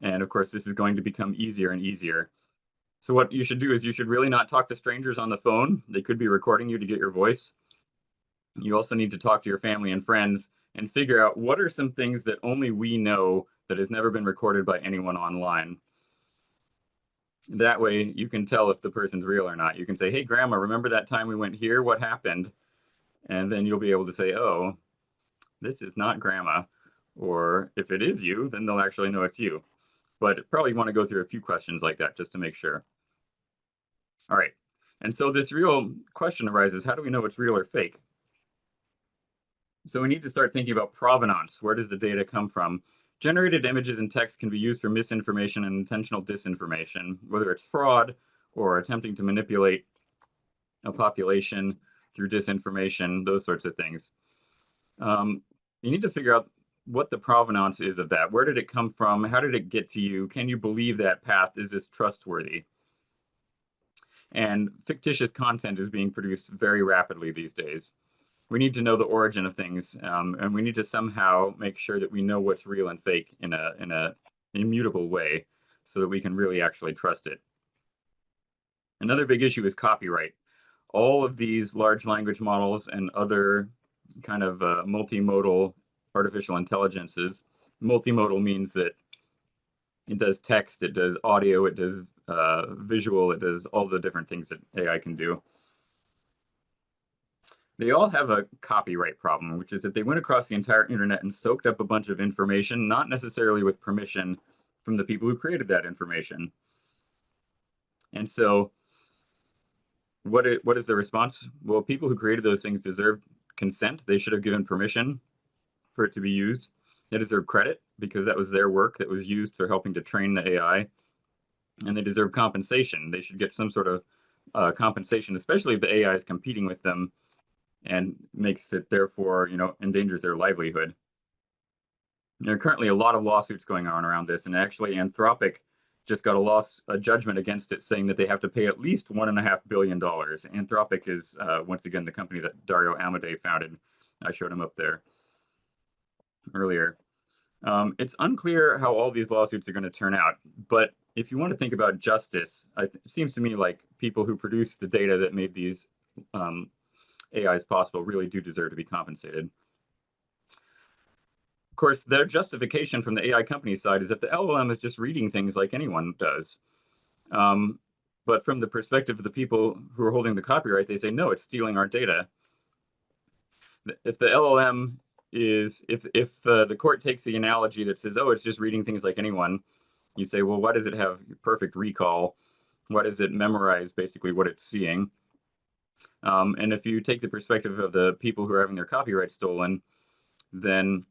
And of course, this is going to become easier and easier. So what you should do is you should really not talk to strangers on the phone. They could be recording you to get your voice. You also need to talk to your family and friends and figure out what are some things that only we know that has never been recorded by anyone online. That way you can tell if the person's real or not. You can say, hey, grandma, remember that time we went here? What happened? And then you'll be able to say, oh, this is not grandma. Or if it is you, then they'll actually know it's you. But probably want to go through a few questions like that just to make sure. All right. And so this real question arises, how do we know it's real or fake? So we need to start thinking about provenance. Where does the data come from? Generated images and text can be used for misinformation and intentional disinformation, whether it's fraud or attempting to manipulate a population through disinformation, those sorts of things. You need to figure out what the provenance is of that. Where did it come from? How did it get to you? Can you believe that path? Is this trustworthy? And fictitious content is being produced very rapidly these days. We need to know the origin of things, and we need to somehow make sure that we know what's real and fake in a immutable way so that we can really actually trust it. Another big issue is copyright. All of these large language models and other kind of multimodal artificial intelligences. Multimodal means that it does text, it does audio, it does visual, it does all the different things that AI can do. They all have a copyright problem, which is that they went across the entire internet and soaked up a bunch of information, not necessarily with permission from the people who created that information. And so what is the response? Well, people who created those things deserve consent. They should have given permission for it to be used. They deserve credit because that was their work that was used for helping to train the AI. And they deserve compensation. They should get some sort of compensation, especially if the AI is competing with them and makes it therefore, endangers their livelihood. There are currently a lot of lawsuits going on around this, and actually Anthropic just got a judgment against it saying that they have to pay at least $1.5 billion. Anthropic is, once again, the company that Dario Amodei founded. I showed him up there earlier. It's unclear how all these lawsuits are going to turn out, but if you want to think about justice, it seems to me like people who produce the data that made these AIs possible really do deserve to be compensated. Of course, their justification from the AI company side is that the LLM is just reading things like anyone does. But from the perspective of the people who are holding the copyright, they say, no, it's stealing our data. If the LLM is, if the court takes the analogy that says, oh, it's just reading things like anyone, you say, well, why does it have perfect recall? Why does it memorize basically what it's seeing? And if you take the perspective of the people who are having their copyright stolen, then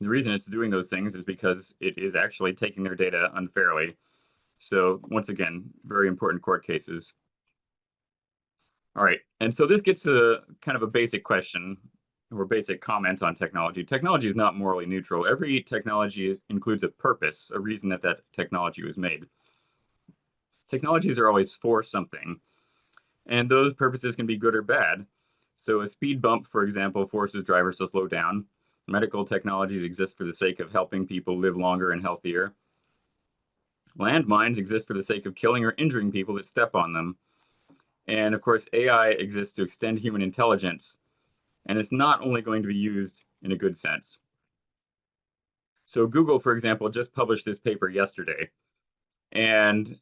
the reason it's doing those things is because it is actually taking their data unfairly. So once again, very important court cases. All right, and so this gets to kind of a basic question or basic comment on technology. Technology is not morally neutral. Every technology includes a purpose, a reason that that technology was made. Technologies are always for something, and those purposes can be good or bad. So a speed bump, for example, forces drivers to slow down. Medical technologies exist for the sake of helping people live longer and healthier. Landmines exist for the sake of killing or injuring people that step on them. And of course, AI exists to extend human intelligence, and it's not only going to be used in a good sense. So Google, for example, just published this paper yesterday, and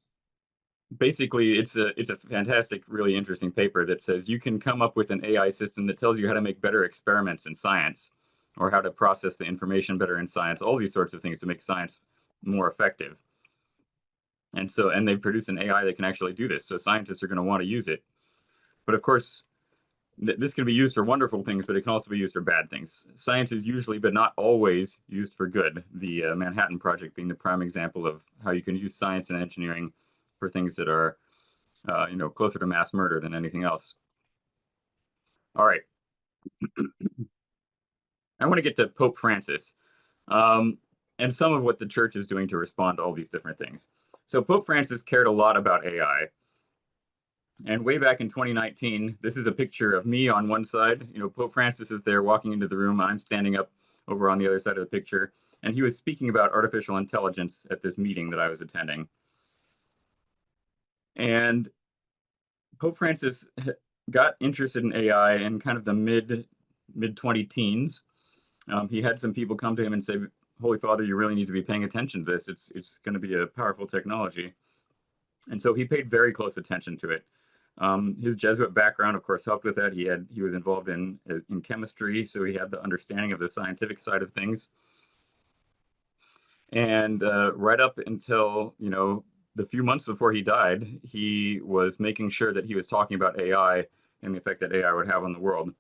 basically it's a fantastic, really interesting paper that says you can come up with an AI system that tells you how to make better experiments in science, or how to process the information better in science, all these sorts of things to make science more effective. And they've produced an AI that can actually do this. So scientists are going to want to use it. But of course, this can be used for wonderful things, but it can also be used for bad things. Science is usually, but not always, used for good. The Manhattan Project being the prime example of how you can use science and engineering for things that are, closer to mass murder than anything else. All right. I want to get to Pope Francis and some of what the church is doing to respond to all these different things. So Pope Francis cared a lot about AI. And way back in 2019, this is a picture of me on one side. Pope Francis is there walking into the room. I'm standing up over on the other side of the picture. And he was speaking about artificial intelligence at this meeting that I was attending. And Pope Francis got interested in AI in kind of the mid 20 teens. He had some people come to him and say, Holy Father, you really need to be paying attention to this. It's going to be a powerful technology. And so he paid very close attention to it. His Jesuit background, of course, helped with that. He was involved in chemistry, so he had the understanding of the scientific side of things. And right up until, the few months before he died, he was making sure that he was talking about AI and the effect that AI would have on the world.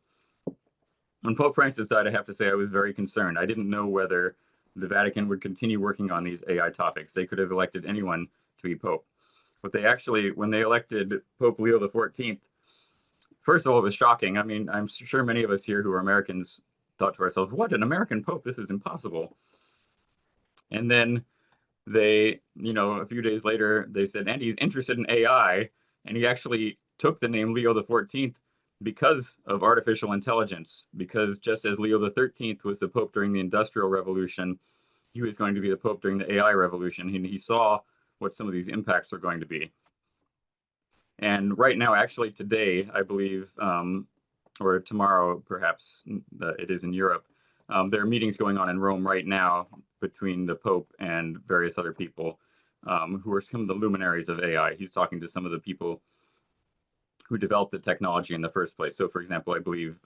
When Pope Francis died, I have to say I was very concerned. I didn't know whether the Vatican would continue working on these AI topics. They could have elected anyone to be Pope. But they actually, when they elected Pope Leo the 14th, first of all, it was shocking. I mean, I'm sure many of us here who are Americans thought to ourselves, what, an American Pope? This is impossible. And then they, a few days later, they said, and he's interested in AI. And he actually took the name Leo the 14th because of artificial intelligence, because just as Leo the 13th was the Pope during the Industrial Revolution, he was going to be the Pope during the AI revolution. He saw what some of these impacts were going to be. And right now, actually today, I believe, or tomorrow, perhaps it is in Europe, there are meetings going on in Rome right now between the Pope and various other people who are some of the luminaries of AI. He's talking to some of the people who developed the technology in the first place. So, for example, I believe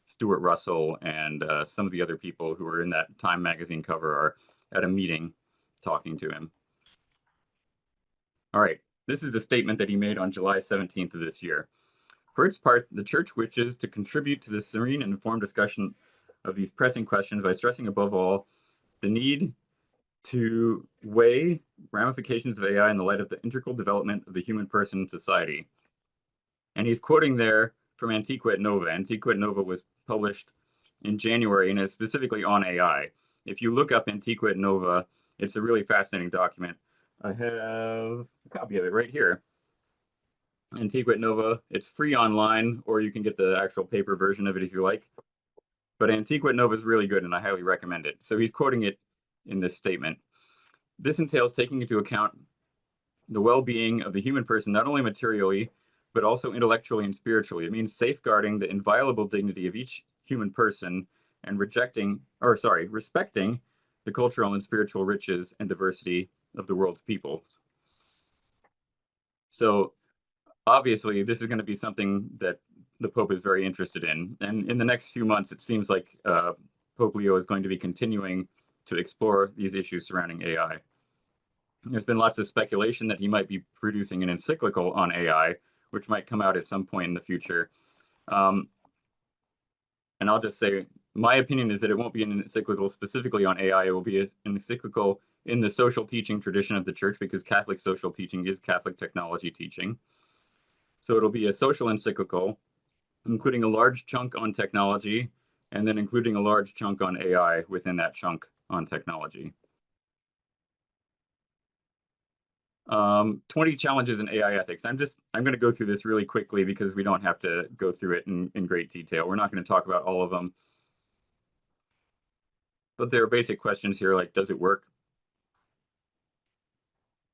Stuart Russell and some of the other people who are in that Time magazine cover are at a meeting talking to him. All right, this is a statement that he made on July 17th of this year. For its part, the Church wishes to contribute to the serene and informed discussion of these pressing questions by stressing above all the need to weigh ramifications of AI in the light of the integral development of the human person in society. And he's quoting there from Antiquit Nova. Antiquit Nova was published in January and is specifically on AI. If you look up Antiquit Nova, it's a really fascinating document. I have a copy of it right here. Antiquit Nova, it's free online, or you can get the actual paper version of it if you like. But Antiquit Nova is really good, and I highly recommend it. So he's quoting it in this statement. This entails taking into account the well-being of the human person, not only materially, but also intellectually and spiritually. It means safeguarding the inviolable dignity of each human person and respecting the cultural and spiritual riches and diversity of the world's peoples. So obviously, this is going to be something that the Pope is very interested in. And in the next few months, it seems like Pope Leo is going to be continuing to explore these issues surrounding AI. There's been lots of speculation that he might be producing an encyclical on AI, which might come out at some point in the future. And I'll just say, my opinion is that it won't be an encyclical specifically on AI. It will be an encyclical in the social teaching tradition of the Church, because Catholic social teaching is Catholic technology teaching. So it'll be a social encyclical, including a large chunk on technology, and then including a large chunk on AI within that chunk on technology. 20 challenges in AI ethics. I'm going to go through this really quickly because we don't have to go through it in great detail. We're not going to talk about all of them. But there are basic questions here like, does it work?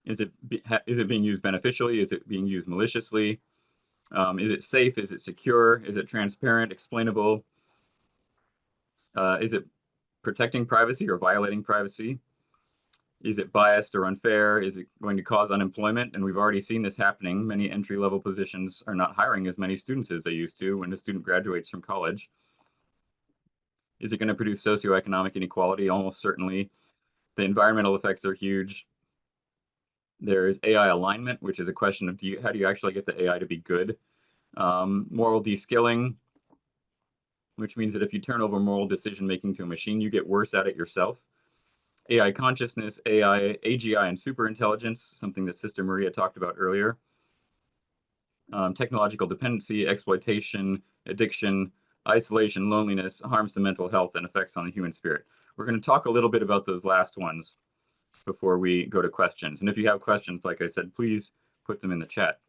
Is it being used beneficially? Is it being used maliciously? Is it safe? Is it secure? Is it transparent, explainable? Is it protecting privacy or violating privacy? Is it biased or unfair? Is it going to cause unemployment? And we've already seen this happening. Many entry-level positions are not hiring as many students as they used to when a student graduates from college. Is it going to produce socioeconomic inequality? Almost certainly. The environmental effects are huge. There is AI alignment, which is a question of how do you actually get the AI to be good? Moral de-skilling, which means that if you turn over moral decision-making to a machine, you get worse at it yourself. AI consciousness, AI, AGI, and superintelligence, something that Sister Maria talked about earlier. Technological dependency, exploitation, addiction, isolation, loneliness, harms to mental health, and effects on the human spirit. We're going to talk a little bit about those last ones before we go to questions. And if you have questions, like I said, please put them in the chat.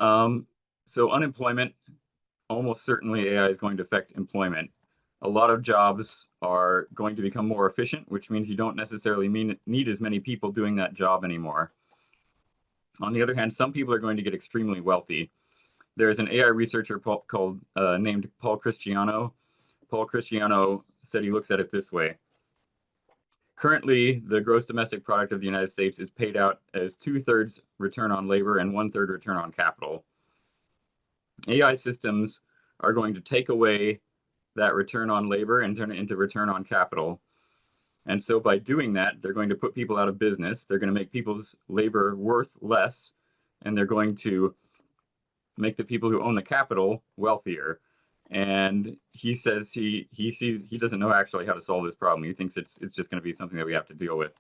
So unemployment, almost certainly AI is going to affect employment. A lot of jobs are going to become more efficient, which means you don't necessarily need as many people doing that job anymore. On the other hand, some people are going to get extremely wealthy. There's an AI researcher named Paul Christiano. Paul Christiano said he looks at it this way. Currently, the gross domestic product of the United States is paid out as 2/3 return on labor and 1/3 return on capital. AI systems are going to take away that return on labor and turn it into return on capital. And so by doing that, they're going to put people out of business. They're going to make people's labor worth less, and they're going to make the people who own the capital wealthier. And he says he doesn't know actually how to solve this problem. He thinks it's just going to be something that we have to deal with.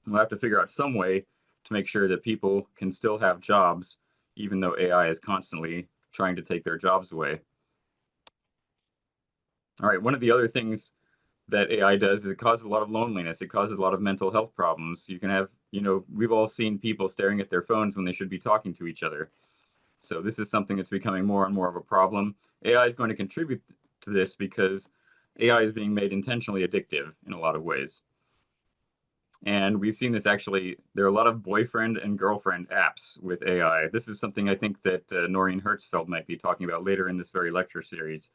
We'll have to figure out some way to make sure that people can still have jobs, even though AI is constantly trying to take their jobs away. All right, one of the other things that AI does is it causes a lot of loneliness. It causes a lot of mental health problems. You can have, we've all seen people staring at their phones when they should be talking to each other. So this is something that's becoming more and more of a problem. AI is going to contribute to this because AI is being made intentionally addictive in a lot of ways. And we've seen this actually, there are a lot of boyfriend and girlfriend apps with AI. This is something I think that Noreen Hertzfeld might be talking about later in this very lecture series.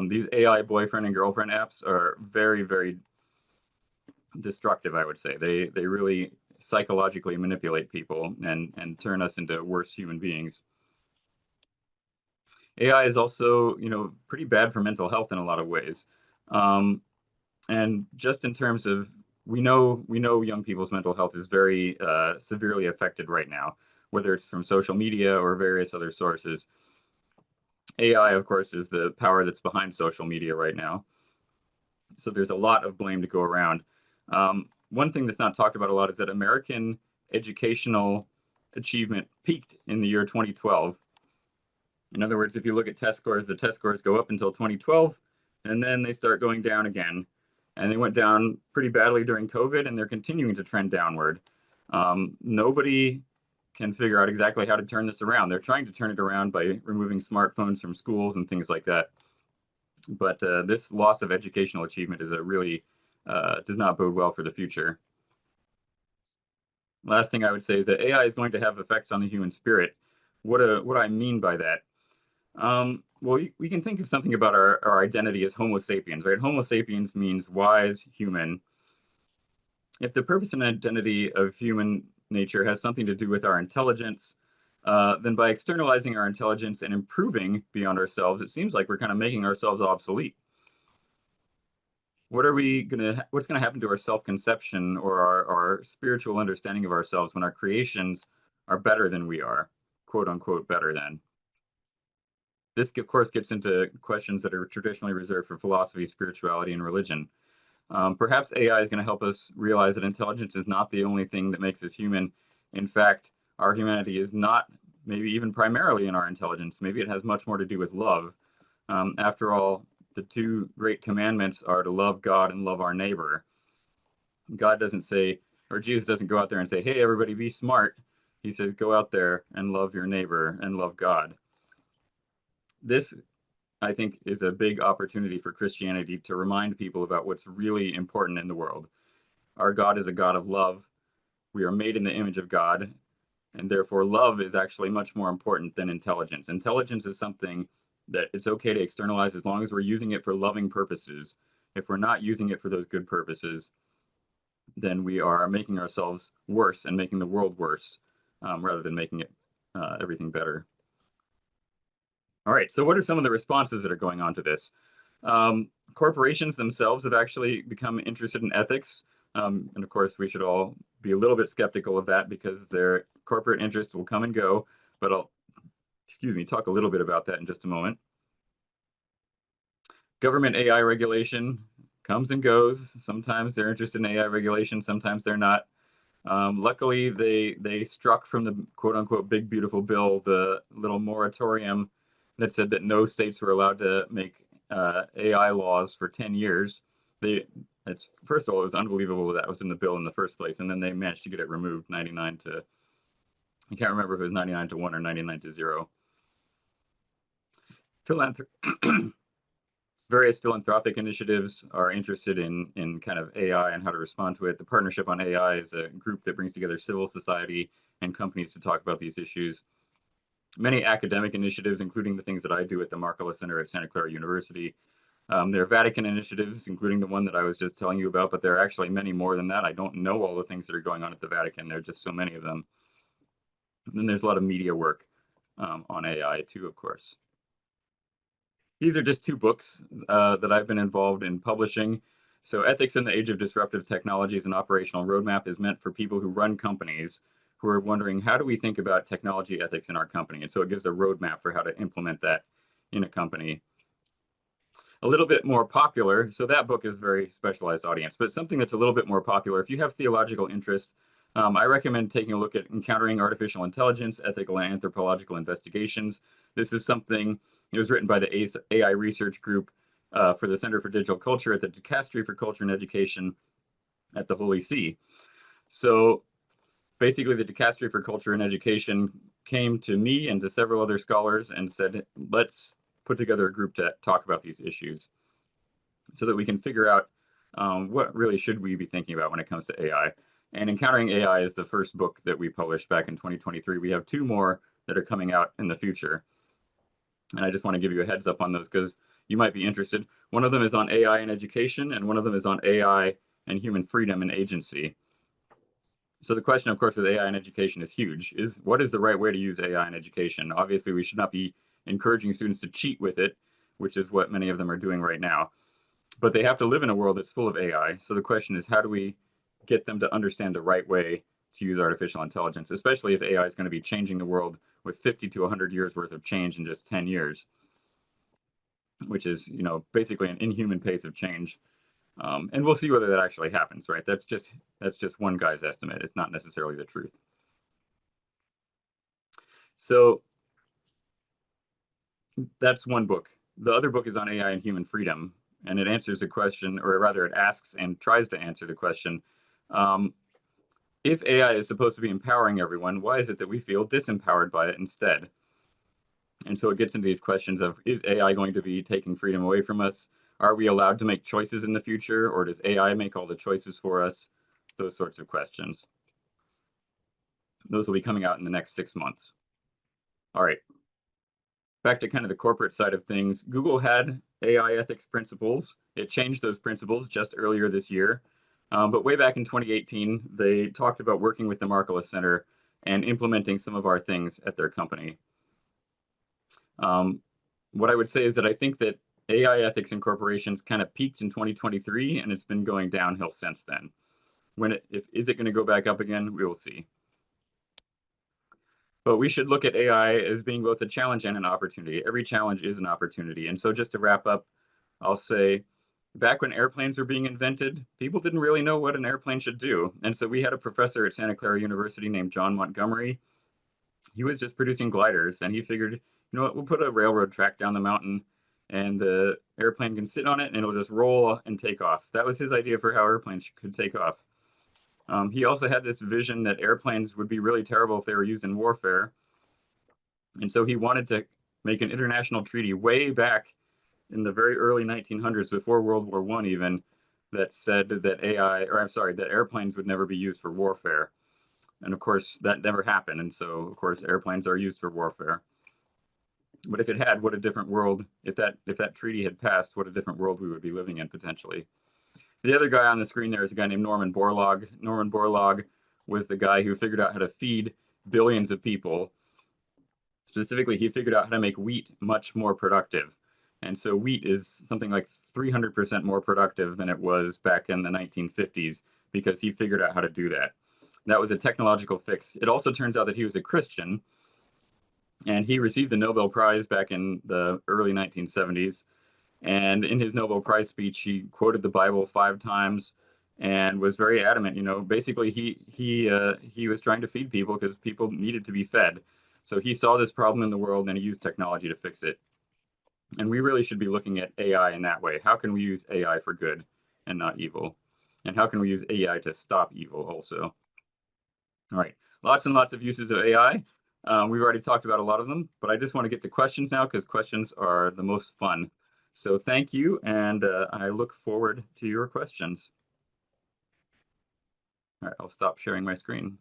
These AI boyfriend and girlfriend apps are very, very destructive, I would say. They really psychologically manipulate people and turn us into worse human beings. AI is also, pretty bad for mental health in a lot of ways. And just in terms of, we know young people's mental health is very severely affected right now, whether it's from social media or various other sources. AI, of course, is the power that's behind social media right now. So there's a lot of blame to go around. One thing that's not talked about a lot is that American educational achievement peaked in the year 2012. In other words, if you look at test scores, the test scores go up until 2012, and then they start going down again. And they went down pretty badly during COVID, and they're continuing to trend downward. Nobody can figure out exactly how to turn this around. They're trying to turn it around by removing smartphones from schools and things like that. But this loss of educational achievement is a really does not bode well for the future. Last thing I would say is that AI is going to have effects on the human spirit. What do I mean by that? Well, we can think of something about our identity as Homo sapiens, right? Homo sapiens means wise human. If the purpose and identity of human nature has something to do with our intelligence, then by externalizing our intelligence and improving beyond ourselves, it seems like we're kind of making ourselves obsolete. What's gonna happen to our self-conception or our spiritual understanding of ourselves when our creations are better than we are, quote unquote, better than? This, of course, gets into questions that are traditionally reserved for philosophy, spirituality, and religion. Perhaps AI is going to help us realize that intelligence is not the only thing that makes us human. In fact, our humanity is not maybe even primarily in our intelligence. Maybe it has much more to do with love. After all, the two great commandments are to love God and love our neighbor. God doesn't say, or Jesus doesn't go out there and say, hey, everybody, be smart. He says, go out there and love your neighbor and love God. This, I think, is a big opportunity for Christianity to remind people about what's really important in the world. Our God is a God of love. We are made in the image of God, and therefore love is actually much more important than intelligence. Intelligence is something that it's okay to externalize as long as we're using it for loving purposes. If we're not using it for those good purposes, then we are making ourselves worse and making the world worse, rather than making it everything better. All right, so what are some of the responses that are going on to this? Corporations themselves have actually become interested in ethics. And of course, we should all be a little bit skeptical of that because their corporate interests will come and go. But I'll, talk a little bit about that in just a moment. Government AI regulation comes and goes. Sometimes they're interested in AI regulation, sometimes they're not. Luckily, they struck from the quote unquote big beautiful bill the little moratorium that said that no states were allowed to make AI laws for 10 years. First of all, it was unbelievable that was in the bill in the first place, and then they managed to get it removed 99 to, I can't remember if it was 99 to 1 or 99 to 0. Various philanthropic initiatives are interested in kind of AI and how to respond to it. The Partnership on AI is a group that brings together civil society and companies to talk about these issues. Many academic initiatives, including the things that I do at the Markkula Center at Santa Clara University. There are Vatican initiatives, including the one that I was just telling you about, but there are actually many more than that. I don't know all the things that are going on at the Vatican. There are just so many of them. And then there's a lot of media work on AI too, of course. These are just two books that I've been involved in publishing. So Ethics in the Age of Disruptive Technologies and Operational Roadmap is meant for people who run companies who are wondering, how do we think about technology ethics in our company? And so it gives a roadmap for how to implement that in a company. a little bit more popular, so that book is very specialized audience, but something that's a little bit more popular, if you have theological interest, I recommend taking a look at Encountering Artificial Intelligence, Ethical and Anthropological Investigations. This is something, it was written by the AI Research Group for the Center for Digital Culture at the Dicastery for Culture and Education at the Holy See. So basically, the Dicastery for Culture and Education came to me and to several other scholars and said, let's put together a group to talk about these issues so that we can figure out what really should we be thinking about when it comes to AI. And Encountering AI is the first book that we published back in 2023. We have 2 more that are coming out in the future. And I just want to give you a heads up on those because you might be interested. One of them is on AI and education, and one of them is on AI and human freedom and agency. So the question, of course, with AI and education is huge. What is the right way to use AI in education? Obviously, we should not be encouraging students to cheat with it, which is what many of them are doing right now. But they have to live in a world that's full of AI. So the question is, how do we get them to understand the right way to use artificial intelligence, especially if AI is going to be changing the world with 50 to 100 years worth of change in just 10 years, which is, basically an inhuman pace of change. And we'll see whether that actually happens, right? That's just one guy's estimate. It's not necessarily the truth. So that's one book. The other book is on AI and human freedom, and it answers the question, or rather it asks and tries to answer the question, if AI is supposed to be empowering everyone, why is it that we feel disempowered by it instead? And so it gets into these questions of, is AI going to be taking freedom away from us? Are we allowed to make choices in the future, or does AI make all the choices for us? Those sorts of questions. Those will be coming out in the next 6 months. All right. Back to kind of the corporate side of things. Google had AI ethics principles. It changed those principles just earlier this year. But way back in 2018, they talked about working with the Markkula Center and implementing some of our things at their company. What I would say is that I think that AI ethics in corporations kind of peaked in 2023, and it's been going downhill since then. Is it going to go back up again? We will see. But we should look at AI as being both a challenge and an opportunity. Every challenge is an opportunity. And so just to wrap up, I'll say, back when airplanes were being invented, people didn't really know what an airplane should do. And so we had a professor at Santa Clara University named John Montgomery. He was just producing gliders, and he figured, you know what, we'll put a railroad track down the mountain, and the airplane can sit on it, and it'll just roll and take off. That was his idea for how airplanes could take off. He also had this vision that airplanes would be really terrible if they were used in warfare. And so he wanted to make an international treaty way back in the very early 1900s, before World War I even, that said that that airplanes would never be used for warfare. And of course, that never happened. And so, of course, airplanes are used for warfare. But if it had, what a different world, if that treaty had passed, what a different world we would be living in potentially. The other guy on the screen there is a guy named Norman Borlaug. Norman Borlaug was the guy who figured out how to feed billions of people. Specifically, he figured out how to make wheat much more productive. And so wheat is something like 300% more productive than it was back in the 1950s because he figured out how to do that. That was a technological fix. It also turns out that he was a Christian, and he received the Nobel Prize back in the early 1970s. And in his Nobel Prize speech, he quoted the Bible 5 times and was very adamant. Basically, he was trying to feed people because people needed to be fed. So he saw this problem in the world, and he used technology to fix it. And we really should be looking at AI in that way. How can we use AI for good and not evil? And how can we use AI to stop evil also? All right, lots and lots of uses of AI. We've already talked about a lot of them, but I just want to get to questions now because questions are the most fun. So thank you, and I look forward to your questions. All right, I'll stop sharing my screen.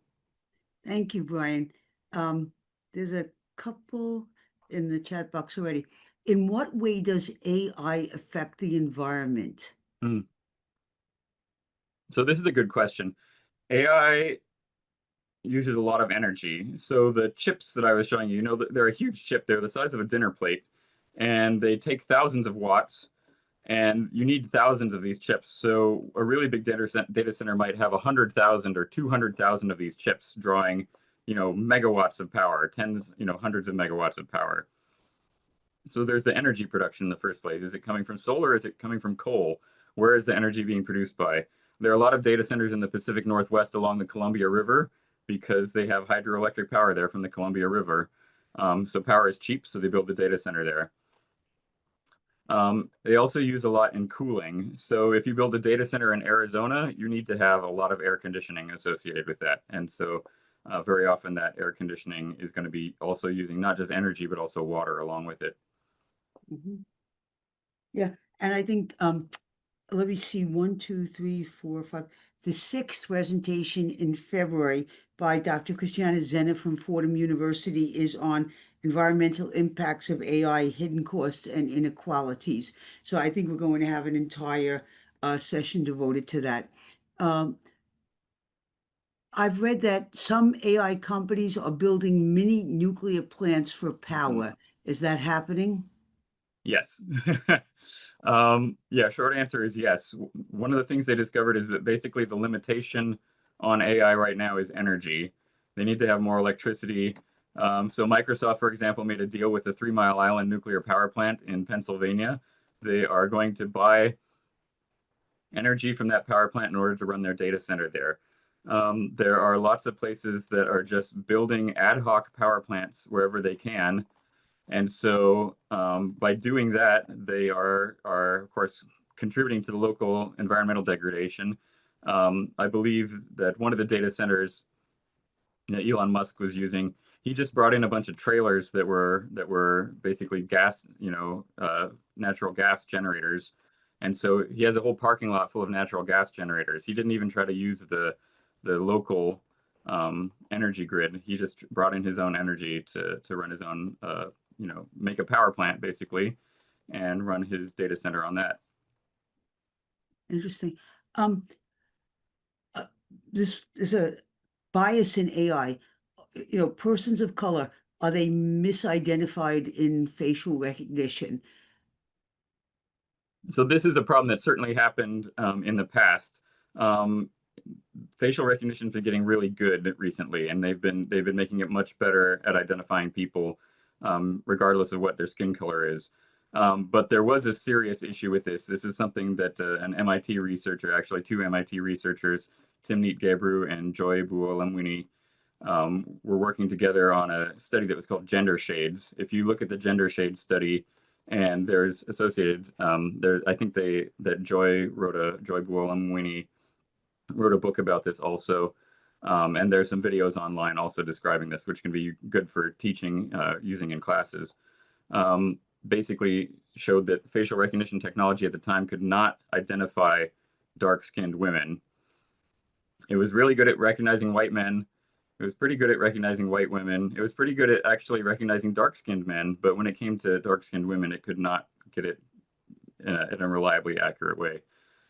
Thank you, Brian. There's a couple in the chat box already. In what way does AI affect the environment? So this is a good question. AI uses a lot of energy. So the chips that I was showing you, they're a huge chip. They're the size of a dinner plate, and they take thousands of watts, and you need thousands of these chips. So a really big data center might have 100,000 or 200,000 of these chips drawing, megawatts of power, hundreds of megawatts of power. So there's the energy production in the first place. Is it coming from solar? Is it coming from coal? Where is the energy being produced by? There are a lot of data centers in the Pacific Northwest along the Columbia River because they have hydroelectric power there from the Columbia River. So power is cheap, so they build the data center there. They also use a lot in cooling. So if you build a data center in Arizona, you need to have a lot of air conditioning associated with that. And so very often that air conditioning is going to be also using not just energy, but also water along with it. Mhm. Yeah, and I think let me see, one, two, three, four, five. The sixth presentation in February by Dr. Christiana Zenner from Fordham University is on environmental impacts of AI, hidden costs, and inequalities. So I think we're going to have an entire session devoted to that. Um, I've read that some AI companies are building mini nuclear plants for Mhm. power. Is that happening? Yes. Yeah, short answer is yes. One of the things they discovered is that basically the limitation on AI right now is energy. They need to have more electricity. So Microsoft, for example, made a deal with the 3 Mile Island nuclear power plant in Pennsylvania. They are going to buy energy from that power plant in order to run their data center there. There are lots of places that are just building ad hoc power plants wherever they can, and so by doing that, they are of course contributing to the local environmental degradation. I believe that one of the data centers that Elon Musk was using, he just brought in a bunch of trailers that were basically gas, natural gas generators. And so he has a whole parking lot full of natural gas generators. He didn't even try to use the local energy grid. He just brought in his own energy to run his own, make a power plant basically, and run his data center on that. Interesting. Um, uh, this is a bias in AI. Persons of color, are they misidentified in facial recognition? So this is a problem that certainly happened in the past. Um, Facial recognition's been getting really good recently, and they've been making it much better at identifying people, regardless of what their skin color is. But there was a serious issue with this. This is something that an MIT researcher, actually two MIT researchers, Timnit Gebru and Joy Buolamwini, were working together on a study that was called Gender Shades. If you look at the Gender Shades study, and there's associated, I think that Joy Buolamwini wrote a book about this also. And there's some videos online also describing this, which can be good for teaching, using in classes. Basically showed that facial recognition technology at the time could not identify dark-skinned women. It was really good at recognizing white men. It was pretty good at recognizing white women. It was pretty good at actually recognizing dark-skinned men, but when it came to dark-skinned women, it could not get it in a reliably accurate way.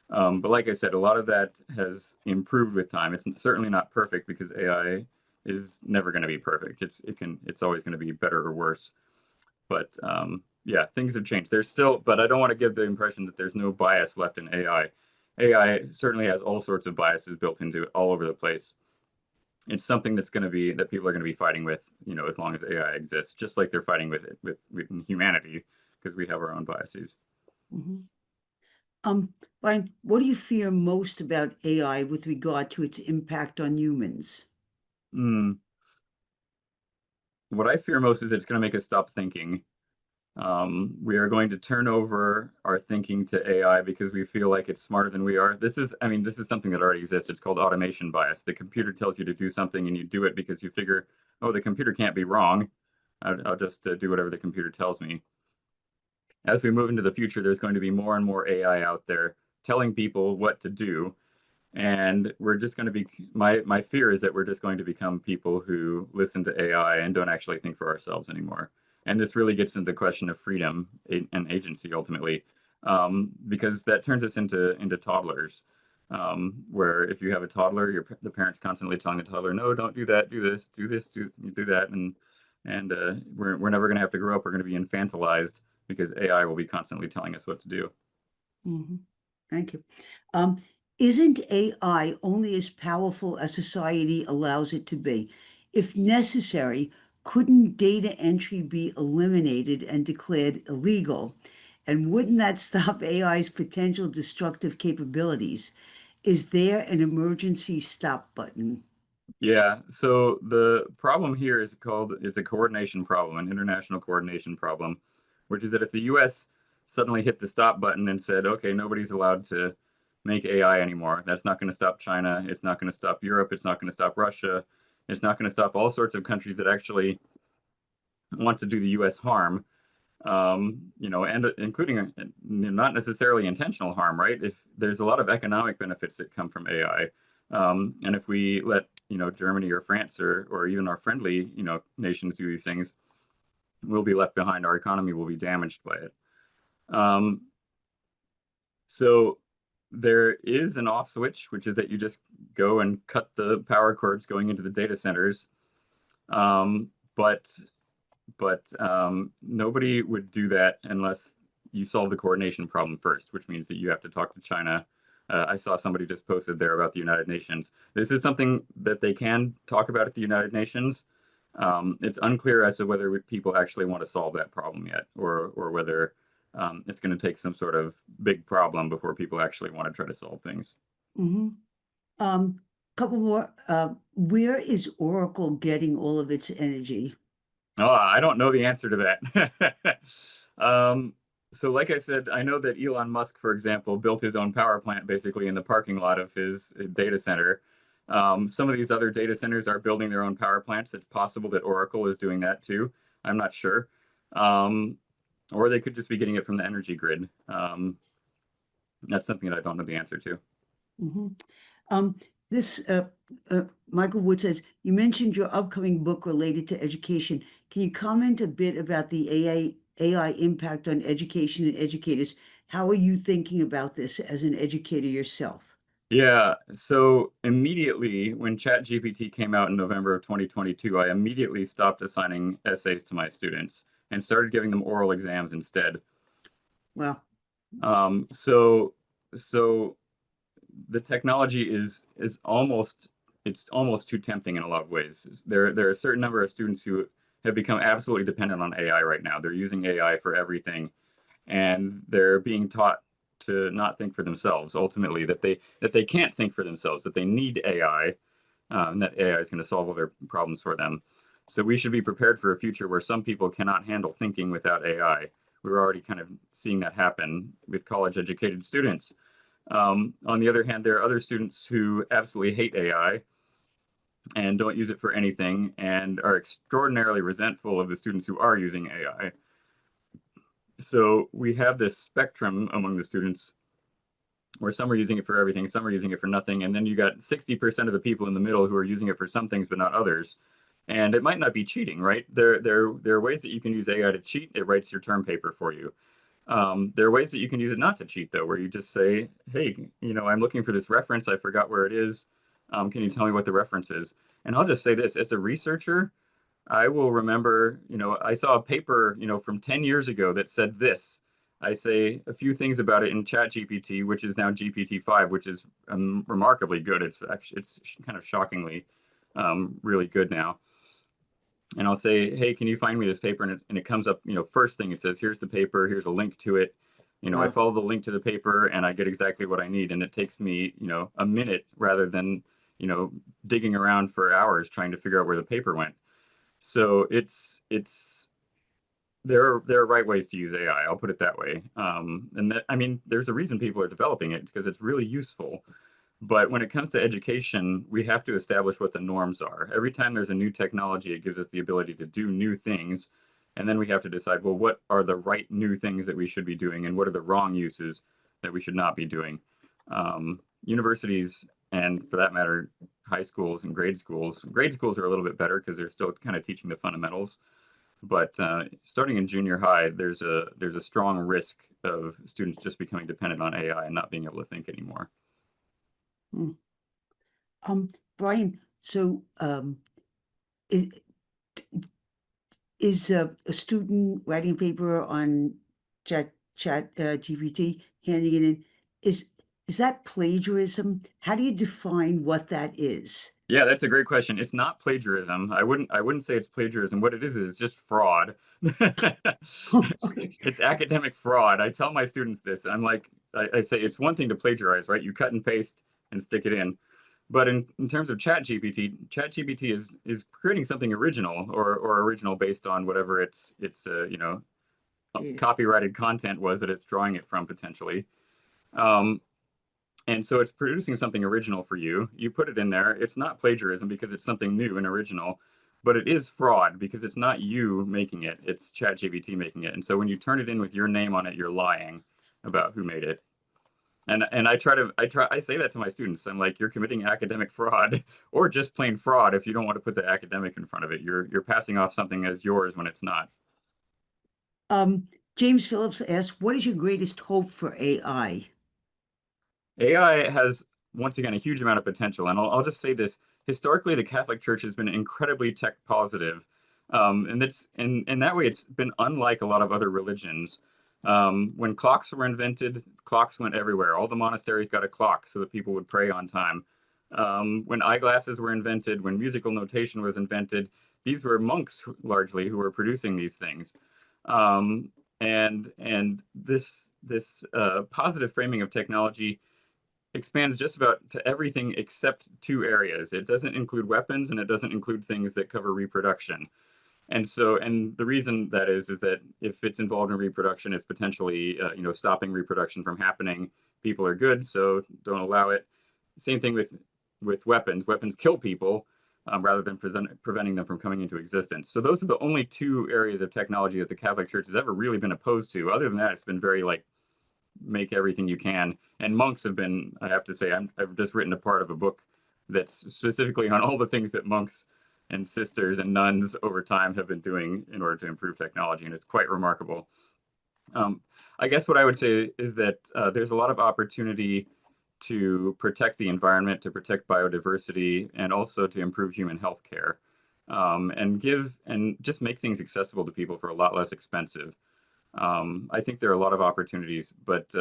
But like I said, a lot of that has improved with time. It's certainly not perfect because AI is never going to be perfect. It's always going to be better or worse. But yeah, things have changed. There's still, but I don't want to give the impression that there's no bias left in AI. AI certainly has all sorts of biases built into it all over the place. It's something that people are going to be fighting with, as long as AI exists, just like they're fighting with it with humanity because we have our own biases. Mhm. Brian, what do you fear most about AI with regard to its impact on humans? Mm. What I fear most is it's going to make us stop thinking. We are going to turn over our thinking to AI because we feel like it's smarter than we are. This is something that already exists. It's called automation bias. The computer tells you to do something and you do it because you figure, oh, the computer can't be wrong. I'll just do whatever the computer tells me. As we move into the future, there's going to be more and more AI out there telling people what to do. And we're just going to be, my fear is that we're just going to become people who listen to AI and don't actually think for ourselves anymore. And this really gets into the question of freedom and agency ultimately, because that turns us into toddlers, where if you have a toddler, the parents constantly telling the toddler, no, don't do that, do this, do that, and we're never going to have to grow up. We're going to be infantilized because AI will be constantly telling us what to do. Mhm. Thank you. Um, isn't AI only as powerful as society allows it to be? If necessary, couldn't data entry be eliminated and declared illegal? And wouldn't that stop AI's potential destructive capabilities? Is there an emergency stop button? Yeah, so the problem here is it's a coordination problem, an international coordination problem, which is that if the US suddenly hit the stop button and said, okay, nobody's allowed to make AI anymore, that's not going to stop China, it's not going to stop Europe, it's not going to stop Russia, it's not going to stop all sorts of countries that actually want to do the US harm, and including not necessarily intentional harm, right? If there's a lot of economic benefits that come from AI, and if we let Germany or France or even our friendly nations do these things, we'll be left behind. Our economy will be damaged by it. Um, so there is an off switch, which is that you just go and cut the power cords going into the data centers. Um, but nobody would do that unless you solve the coordination problem first, which means that you have to talk to China. I saw somebody just posted there about the United Nations. This is something that they can talk about at the United Nations. It's unclear as to whether people actually want to solve that problem yet, or whether it's going to take some sort of big problem before people actually want to try to solve things. Mm-hmm. Couple more. Where is Oracle getting all of its energy? Oh, I don't know the answer to that. So like I said, I know that Elon Musk, for example, built his own power plant basically in the parking lot of his data center. Some of these other data centers are building their own power plants. It's possible that Oracle is doing that too. I'm not sure. Um, or they could just be getting it from the energy grid. That's something that I don't know the answer to. Mm-hmm. Um, this Michael Wood says, you mentioned your upcoming book related to education. Can you comment a bit about the AI impact on education and educators? How are you thinking about this as an educator yourself? Yeah, so immediately when ChatGPT came out in November of 2022, I immediately stopped assigning essays to my students and started giving them oral exams instead. Well, Um, so so the technology is almost it's almost too tempting in a lot of ways. There are a certain number of students who have become absolutely dependent on AI right now. They're using AI for everything, and they're being taught to not think for themselves. Ultimately, that they can't think for themselves. That they need AI, and that AI is going to solve all their problems for them. So we should be prepared for a future where some people cannot handle thinking without AI. We're already kind of seeing that happen with college educated students. On the other hand, there are other students who absolutely hate AI and don't use it for anything and are extraordinarily resentful of the students who are using AI. So we have this spectrum among the students where some are using it for everything, some are using it for nothing, and then you got 60% of the people in the middle who are using it for some things but not others. And it might not be cheating, right? There are ways that you can use AI to cheat. It writes your term paper for you. There are ways that you can use it not to cheat, though, where you just say, hey, I'm looking for this reference. I forgot where it is. Can you tell me what the reference is? And I'll just say this, as a researcher, I will remember, I saw a paper, from 10 years ago that said this. I say a few things about it in ChatGPT, which is now GPT-5, which is remarkably good. It's kind of shockingly really good now. And I'll say, hey, can you find me this paper? And it comes up, first thing it says, here's the paper, here's a link to it. I wow. follow the link to the paper and I get exactly what I need. And it takes me, a minute rather than, digging around for hours trying to figure out where the paper went. So there are right ways to use AI. I'll put it that way. And that, I mean, there's a reason people are developing it. It's because it's really useful. But when it comes to education, we have to establish what the norms are. Every time there's a new technology, it gives us the ability to do new things. And then we have to decide, well, what are the right new things that we should be doing? And what are the wrong uses that we should not be doing? Universities, and for that matter, high schools and grade schools. Grade schools are a little bit better because they're still kind of teaching the fundamentals. But starting in junior high, there's a strong risk of students just becoming dependent on AI and not being able to think anymore. Hmm. Brian, so is, is a student writing a paper on chat GPT, handing it in, is Is that plagiarism? How do you define what that is? Yeah, that's a great question. It's not plagiarism. I wouldn't say it's plagiarism. What it is just fraud. Okay. It's academic fraud. I tell my students this. I'm like, I say it's one thing to plagiarize, right? You cut and paste and stick it in. But in terms of ChatGPT is creating something original or original based on whatever Yes. copyrighted content was that it's drawing it from potentially. Um, and so it's producing something original for you. You put it in there. It's not plagiarism because it's something new and original, but it is fraud because it's not you making it. It's ChatGPT making it. And so when you turn it in with your name on it, you're lying about who made it. And I say that to my students. I'm like, you're committing academic fraud or just plain fraud if you don't want to put the academic in front of it. You're passing off something as yours when it's not. Um, James Phillips asked, what is your greatest hope for AI? AI has, once again, a huge amount of potential. And I'll just say this. Historically, the Catholic Church has been incredibly tech positive. And in that way, it's been unlike a lot of other religions. When clocks were invented, clocks went everywhere. All the monasteries got a clock so that people would pray on time. When eyeglasses were invented, when musical notation was invented, these were monks largely who were producing these things. Um, and this positive framing of technology expands just about to everything except two areas. It doesn't include weapons and it doesn't include things that cover reproduction. And the reason that is that if it's involved in reproduction, it's potentially, stopping reproduction from happening. People are good, so don't allow it. Same thing with weapons. Weapons kill people rather than preventing them from coming into existence. So those are the only two areas of technology that the Catholic Church has ever really been opposed to. Other than that, it's been very like make everything you can. And monks have been, I have to say, I've just written a part of a book that's specifically on all the things that monks and sisters and nuns over time have been doing in order to improve technology, and it's quite remarkable. Um, I guess what I would say is that there's a lot of opportunity to protect the environment, to protect biodiversity, and also to improve human health care, and just make things accessible to people for a lot less expensive. I think there are a lot of opportunities, but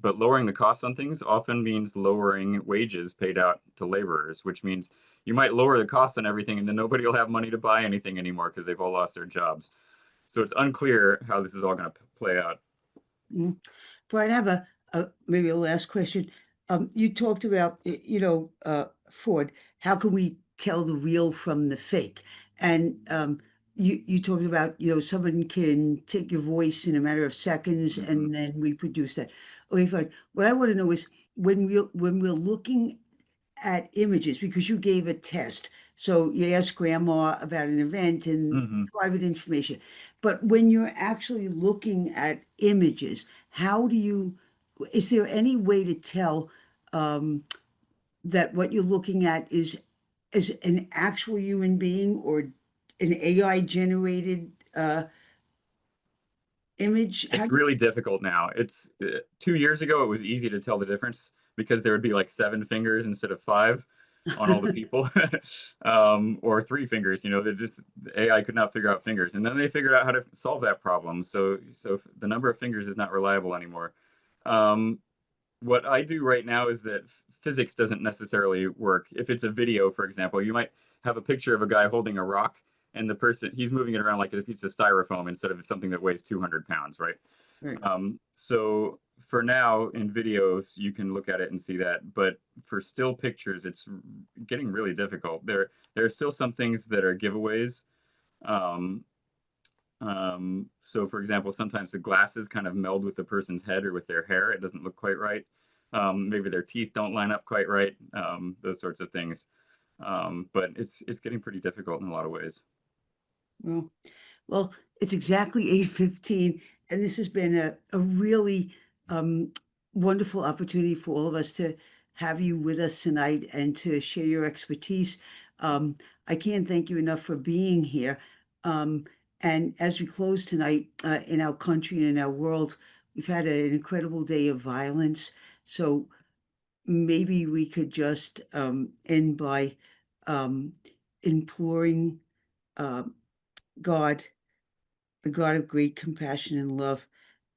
lowering the costs on things often means lowering wages paid out to laborers, which means you might lower the costs on everything, and then nobody will have money to buy anything anymore because they've all lost their jobs. So it's unclear how this is all going to play out. Mm. Brian, I have maybe a last question. You talked about, Ford. How can we tell the real from the fake? And you talked about, someone can take your voice in a matter of seconds Mhm. and then reproduce that. Okay, fine. What I want to know is when we're looking at images, because you gave a test. So you asked grandma about an event and Mhm. private information. But when you're actually looking at images, is there any way to tell that what you're looking at is an actual human being or an AI generated image? How It's do really difficult now. 2 years ago, it was easy to tell the difference because there would be like seven fingers instead of five on all the you? people, or three fingers. The AI could not figure out fingers, and then they figured out how to solve that problem. So the number of fingers is not reliable anymore. Um, what I do right now is that physics doesn't necessarily work. If it's a video, for example, you might have a picture of a guy holding a rock, and the person he's moving it around like a piece of styrofoam instead of something that weighs 200 pounds, right? Right. So for now, in videos, you can look at it and see that, but for still pictures, it's getting really difficult. There are still some things that are giveaways. Um, so for example, sometimes the glasses kind of meld with the person's head or with their hair. It doesn't look quite right. Maybe their teeth don't line up quite right. Those sorts of things. But it's getting pretty difficult in a lot of ways. Well, Well, it's exactly 8:15, and this has been a really um, wonderful opportunity for all of us to have you with us tonight and to share your expertise. I can't thank you enough for being here. Um, and as we close tonight, in our country and in our world, we've had an incredible day of violence. So maybe we could just end by um, imploring uh, God, the God of great compassion and love,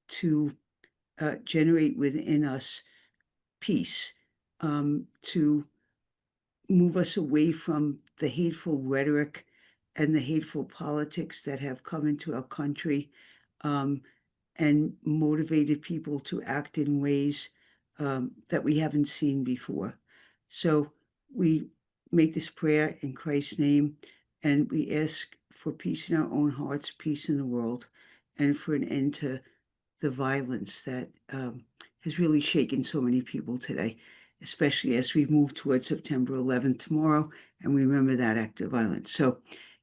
to generate within us peace, to move us away from the hateful rhetoric and the hateful politics that have come into our country, um, and motivated people to act in ways that we haven't seen before. So we make this prayer in Christ's name, and we ask for peace in our own hearts, peace in the world, and for an end to the violence that has really shaken so many people today, especially as we move towards September 11th tomorrow and we remember that act of violence. So,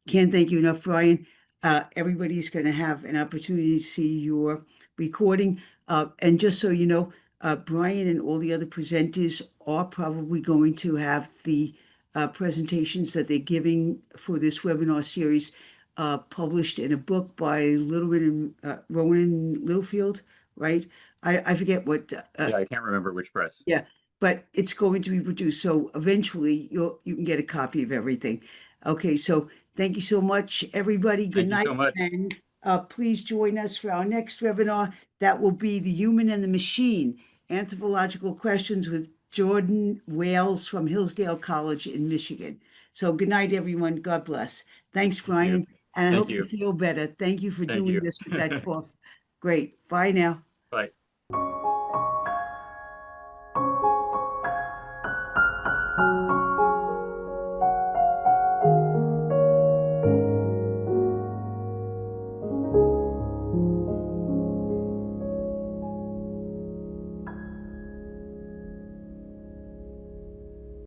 can't thank you enough, Brian. Everybody's going to have an opportunity to see your recording. And just so you know, Brian and all the other presenters are probably going to have the presentations that they're giving for this webinar series published in a book by Rowan Littlefield, right? I forget what. Yeah, I can't remember which press. Yeah, but it's going to be produced. So eventually you can get a copy of everything. Okay, so thank you so much, everybody. Good Thank you night. so much. And please join us for our next webinar. That will be The Human and the Machine, Anthropological Questions with Jordan Wales from Hillsdale College in Michigan. So good night, everyone. God bless. Thanks, Thank you. Brian. And I Thank hope you you. feel better. Thank you for Thank doing you. this with that cough. Great. Bye now. Bye.